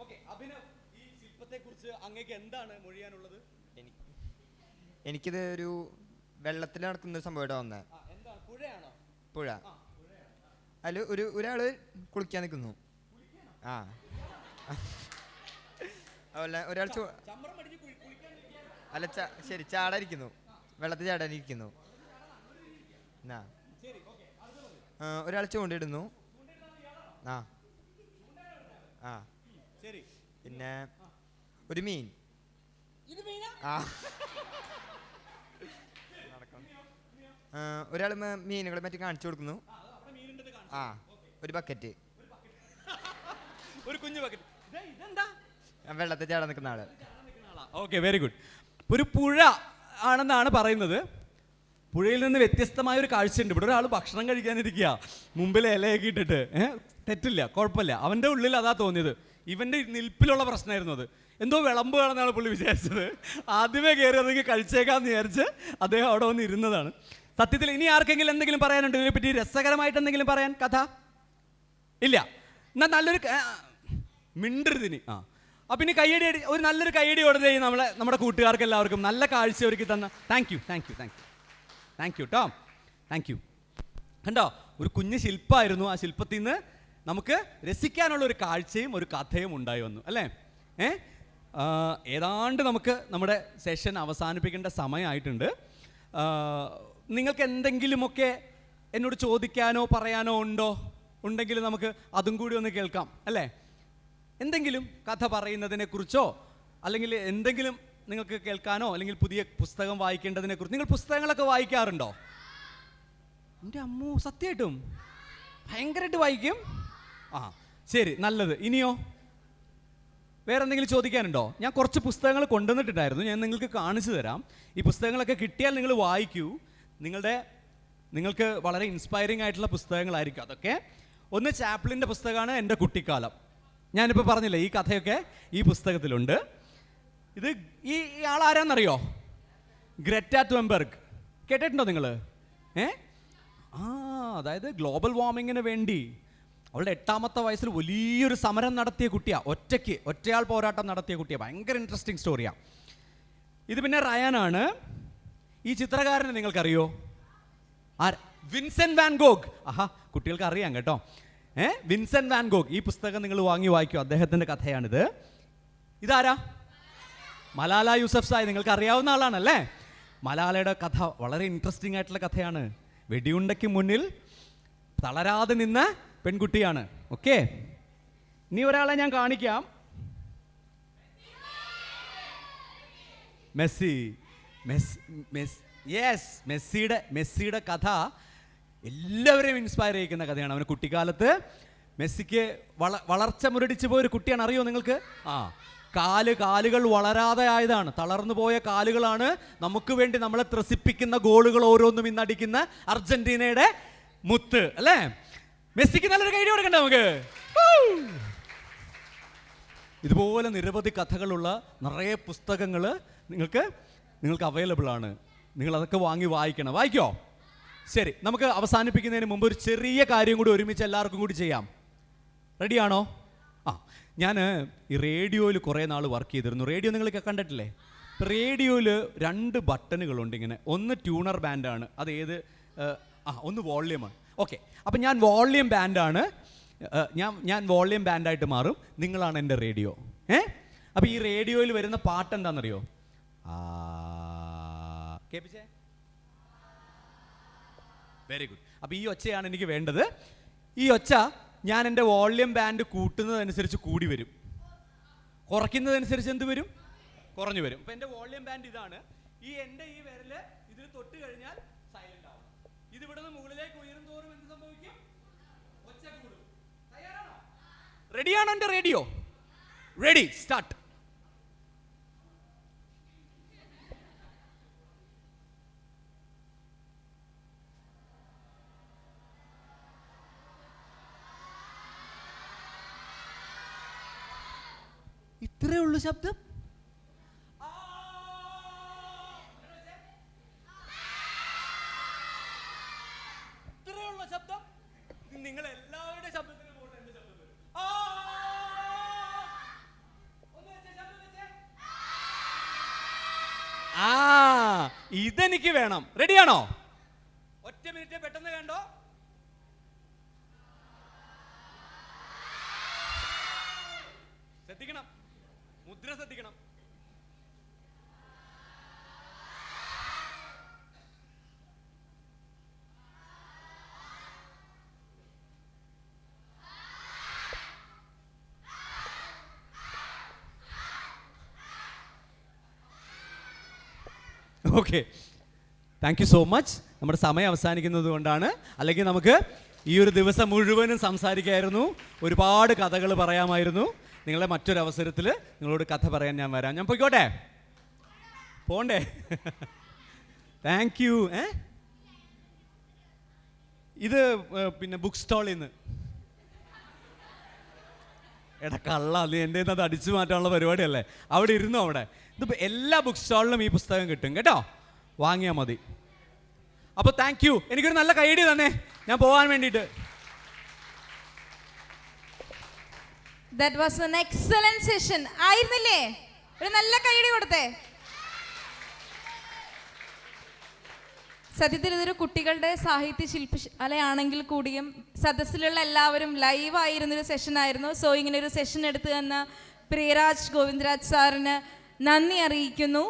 ഓക്കെ, അഭിനവ്, ഈ ശില്പത്തെ കുറിച്ച് അങ്ങേക്ക് എന്താണ് മൊഴിയാനുള്ളത്? എനിക്കിത് ഒരു വെള്ളത്തിൽ നടക്കുന്ന ഒരു സംഭവമായിട്ട് വന്നത്. പുഴയാണോ? പുഴ. അതിൽ ഒരാള് കുളിക്കാൻ നിൽക്കുന്നു. അതുപോലെ ഒരാൾ അല്ല ശരി, ചാടാനിരിക്കുന്നു, വെള്ളത്തിൽ ചാടാനിരിക്കുന്നു. ഒരാൾ ചൂണ്ടിടുന്നു. പിന്നെ ഒരു മീൻ. ഒരാൾ മീനുകളെ മറ്റു കാണിച്ചു കൊടുക്കുന്നു. ഒരു ബക്കറ്റ്, ഒരു കുഞ്ഞു ബക്കറ്റ്. വെള്ളത്തിൽ ചാടാൻ നിൽക്കുന്ന ആള്. Okay, very good. ഒരു പുഴ ആണെന്നാണ് പറയുന്നത്. പുഴയിൽ നിന്ന് വ്യത്യസ്തമായ ഒരു കാഴ്ചയുണ്ട്. ഇവിടെ ഒരാൾ ഭക്ഷണം കഴിക്കാനിരിക്കുക, മുമ്പിൽ ഇലയൊക്കെ ഇട്ടിട്ട്. തെറ്റില്ല, കുഴപ്പമില്ല. അവൻ്റെ ഉള്ളിൽ അതാ തോന്നിയത്. ഇവൻ്റെ നിൽപ്പിലുള്ള പ്രശ്നമായിരുന്നു അത്. എന്തോ വിളമ്പുകയാണെന്നാണ് പുള്ളി വിചാരിച്ചത്. ആദ്യമേ കയറി അതെങ്കിൽ കഴിച്ചേക്കാന്ന് വിചാരിച്ച് അദ്ദേഹം അവിടെ വന്ന് ഇരുന്നതാണ്. സത്യത്തിൽ ഇനി ആർക്കെങ്കിലും എന്തെങ്കിലും പറയാനുണ്ട് ഇതിനെപ്പറ്റി? രസകരമായിട്ട് എന്തെങ്കിലും പറയാൻ? കഥ ഇല്ല? എന്നാൽ നല്ലൊരു മിണ്ടരുതിനി. അപ്പം ഇനി കയ്യടി, ഒരു നല്ലൊരു കയ്യടി കൊടുത്തേ നമ്മുടെ കൂട്ടുകാർക്ക് എല്ലാവർക്കും. നല്ല കാഴ്ച ഒരുക്കി തന്ന താങ്ക് യു കേട്ടോ. Thank you. കണ്ടോ, ഒരു കുഞ്ഞ് ശില്പമായിരുന്നു. ആ ശില്പത്തിൽ നിന്ന് നമുക്ക് രസിക്കാനുള്ള ഒരു കാഴ്ചയും ഒരു കഥയും ഉണ്ടായി വന്നു, അല്ലേ? ഏതാണ്ട് നമുക്ക് നമ്മുടെ സെഷൻ അവസാനിപ്പിക്കേണ്ട സമയമായിട്ടുണ്ട്. നിങ്ങൾക്ക് എന്തെങ്കിലുമൊക്കെ എന്നോട് ചോദിക്കാനോ പറയാനോ ഉണ്ടെങ്കിൽ നമുക്ക് അതും കൂടി ഒന്ന് കേൾക്കാം, അല്ലേ? എന്തെങ്കിലും കഥ പറയുന്നതിനെക്കുറിച്ചോ അല്ലെങ്കിൽ എന്തെങ്കിലും നിങ്ങൾക്ക് കേൾക്കാനോ അല്ലെങ്കിൽ പുതിയ പുസ്തകം വായിക്കേണ്ടതിനെക്കുറിച്ച്. നിങ്ങൾ പുസ്തകങ്ങളൊക്കെ വായിക്കാറുണ്ടോ? എൻ്റെ അമ്മോ, സത്യമായിട്ടും ഭയങ്കരമായിട്ട് വായിക്കും? ശരി, നല്ലത്. ഇനിയോ വേറെ എന്തെങ്കിലും ചോദിക്കാനുണ്ടോ? ഞാൻ കുറച്ച് പുസ്തകങ്ങൾ കൊണ്ടുവന്നിട്ടുണ്ടായിരുന്നു, ഞാൻ നിങ്ങൾക്ക് കാണിച്ചു തരാം. ഈ പുസ്തകങ്ങളൊക്കെ കിട്ടിയാൽ നിങ്ങൾ വായിക്കൂ. നിങ്ങൾക്ക് വളരെ ഇൻസ്പയറിംഗ് ആയിട്ടുള്ള പുസ്തകങ്ങളായിരിക്കും അതൊക്കെ. ഒന്ന് ചാപ്ലിൻ്റെ പുസ്തകമാണ് എൻ്റെ കുട്ടിക്കാലം. ഞാനിപ്പോൾ പറഞ്ഞില്ലേ, ഈ കഥയൊക്കെ ഈ പുസ്തകത്തിലുണ്ട്. ഇത് ഈ ആളാരാന്നറിയോ? ഗ്രെറ്റ തുൻബെർഗ്. കേട്ടിട്ടുണ്ടോ നിങ്ങൾ? അതായത് ഗ്ലോബൽ വാർമിങ്ങിന് വേണ്ടി അവളുടെ 8ാമത്തെ വയസ്സിൽ വലിയൊരു സമരം നടത്തിയ കുട്ടിയാണ്. ഒറ്റയാൾ പോരാട്ടം നടത്തിയ കുട്ടിയാണ്. ഭയങ്കര ഇൻട്രസ്റ്റിംഗ് സ്റ്റോറിയാണ് ഇത്. പിന്നെ റയാനാണ് ഈ ചിത്രകാരനെ നിങ്ങൾക്കറിയോ? Vincent van Gogh. കുട്ടികൾക്ക് അറിയാം കേട്ടോ. Vincent van Gogh. ഈ പുസ്തകം നിങ്ങൾ വാങ്ങി വായിക്കൂ, അദ്ദേഹത്തിൻ്റെ കഥയാണിത്. ഇതാരാ? മലാല യൂസഫ്സായി. നിങ്ങൾക്ക് അറിയാവുന്ന ആളാണല്ലേ? മലാലയുടെ കഥ വളരെ ഇൻട്രസ്റ്റിംഗ് ആയിട്ടുള്ള കഥയാണ്. വെടിയുണ്ടയ്ക്ക് മുന്നിൽ തളരാതെ നിന്ന പെൺകുട്ടിയാണ്. ഓക്കെ, ഇനി ഒരാളെ ഞാൻ കാണിക്കാം. മെസ്സിയുടെ കഥ എല്ലാവരെയും ഇൻസ്പയർ ചെയ്യിക്കുന്ന കഥയാണ്. അവന് കുട്ടിക്കാലത്ത് മെസ്സിക്ക് വളർച്ച മുരടിച്ചു പോയൊരു കുട്ടിയാണ്. അറിയോ നിങ്ങൾക്ക്? കാലുകൾ വളരാതെ ആയതാണ്. തളർന്നു പോയ കാലുകളാണ് നമുക്ക് വേണ്ടി നമ്മളെ ത്രസിപ്പിക്കുന്ന ഗോളുകൾ ഓരോന്നും ഇന്നടിക്കുന്ന അർജന്റീനയുടെ മുത്ത്, അല്ലേ? മെസ്സിക്ക് നല്ലൊരു കൈ കൊടുക്കണ്ടേ നമുക്ക്? ഇതുപോലെ നിരവധി കഥകളുള്ള നിറയെ പുസ്തകങ്ങൾ നിങ്ങൾക്ക് അവൈലബിൾ ആണ്. നിങ്ങൾ അതൊക്കെ വാങ്ങി വായിക്കണം. വായിക്കോ? ശരി, നമുക്ക് അവസാനിപ്പിക്കുന്നതിന് മുമ്പ് ഒരു ചെറിയ കാര്യം കൂടി ഒരുമിച്ച് എല്ലാവർക്കും കൂടി ചെയ്യാം. റെഡിയാണോ? ഞാൻ ഈ റേഡിയോയിൽ കുറേ നാൾ വർക്ക് ചെയ്തിരുന്നു. റേഡിയോ നിങ്ങളൊക്കെ കണ്ടിട്ടില്ലേ? റേഡിയോയിൽ 2 ബട്ടണുകളുണ്ട് ഇങ്ങനെ. ഒന്ന് ട്യൂണർ ബാൻഡാണ്, അത് ഏത് ഒന്ന് വോള്യൂമാണ്. ഓക്കെ, അപ്പം ഞാൻ വോള്യൂം ബാൻഡാണ്. ഞാൻ വോള്യൂം ബാൻഡായിട്ട് മാറും, നിങ്ങളാണ് എൻ്റെ റേഡിയോ. അപ്പോൾ ഈ റേഡിയോയിൽ വരുന്ന പാട്ട് എന്താണെന്നറിയോ? കേൾപ്പിച്ചേ. Very good. അപ്പോൾ ഈ ഒച്ചയാണ് എനിക്ക് വേണ്ടത്. ഈ ഒച്ച ഞാൻ എൻ്റെ വോള്യൂം ബാൻഡ് കൂട്ടുന്നതനുസരിച്ച് കൂടി വരും, കുറയ്ക്കുന്നതനുസരിച്ച് എന്ത് വരും? കുറഞ്ഞു വരും. അപ്പോൾ എൻ്റെ വോള്യൂം ബാൻഡ് ഇതാണ്. എൻ്റെ ഈ വിരല് ഇതിൽ തൊട്ട് കഴിഞ്ഞാൽ സൈലന്റ് ആവും. ഇത് ഇവിടെ നിന്ന് മുകളിലേക്ക് ഉയരും തോറും എന്ത് സംഭവിക്കും? ഒച്ച കൂടും. തയ്യാറാണോ? റെഡിയാണോ എൻ്റെ റേഡിയോ? Ready, start. ഇത്രേ ഉള്ളൂ ശബ്ദം. ഇത്രയുള്ള ശബ്ദം. നിങ്ങൾ എല്ലാവരുടെ ശബ്ദത്തിന് മുകളിൽ എന്റെ ശബ്ദം വരും. ഇതെനിക്ക് വേണം. റെഡിയാണോ? ഒറ്റ മിനിറ്റ്, പെട്ടെന്ന് കണ്ടോ. ശ്രദ്ധിക്കണം, മുദ്ര ശ്രദ്ധിക്കണം. Okay, thank you so much. നമ്മുടെ സമയം അവസാനിക്കുന്നത് കൊണ്ടാണ്, അല്ലെങ്കിൽ നമുക്ക് ഈ ഒരു ദിവസം മുഴുവനും സംസാരിക്കായിരുന്നു, ഒരുപാട് കഥകൾ പറയാമായിരുന്നു. നിങ്ങളെ മറ്റൊരവസരത്തിൽ നിങ്ങളോട് കഥ പറയാൻ ഞാൻ വരാം. ഞാൻ പോയിക്കോട്ടെ? പോണ്ടേ? Thank you. ഇത് പിന്നെ ബുക്ക് സ്റ്റാളിൽ നിന്ന് കള്ള, നീ എൻ്റെ അത് അടിച്ചു മാറ്റാനുള്ള പരിപാടിയല്ലേ? അവിടെ ഇരുന്നു. അവിടെ ഇതിപ്പോൾ എല്ലാ ബുക്ക് സ്റ്റാളിലും ഈ പുസ്തകം കിട്ടും കേട്ടോ, വാങ്ങിയാൽ മതി. അപ്പോൾ താങ്ക് യു. എനിക്കൊരു നല്ല കൈയടി തന്നെ ഞാൻ പോകാൻ വേണ്ടിയിട്ട്. That was an excellent session. ആയിരുന്നില്ലേ? ഒരു നല്ല കൈയടി കൊടുത്തേ. സത്യത്തിൽ ഇതൊരു കുട്ടികളുടെ സാഹിത്യ ശില്പശാലയാണെങ്കിൽ കൂടിയും സദസ്സിലുള്ള എല്ലാവരും ലൈവ് ആയിരുന്നൊരു സെഷൻ ആയിരുന്നു. സോ ഇങ്ങനെ ഒരു സെഷൻ എടുത്തു തന്ന പ്രിയരാജ് ഗോവിന്ദരാജ് സാറിന് നന്ദി അറിയിക്കുന്നു.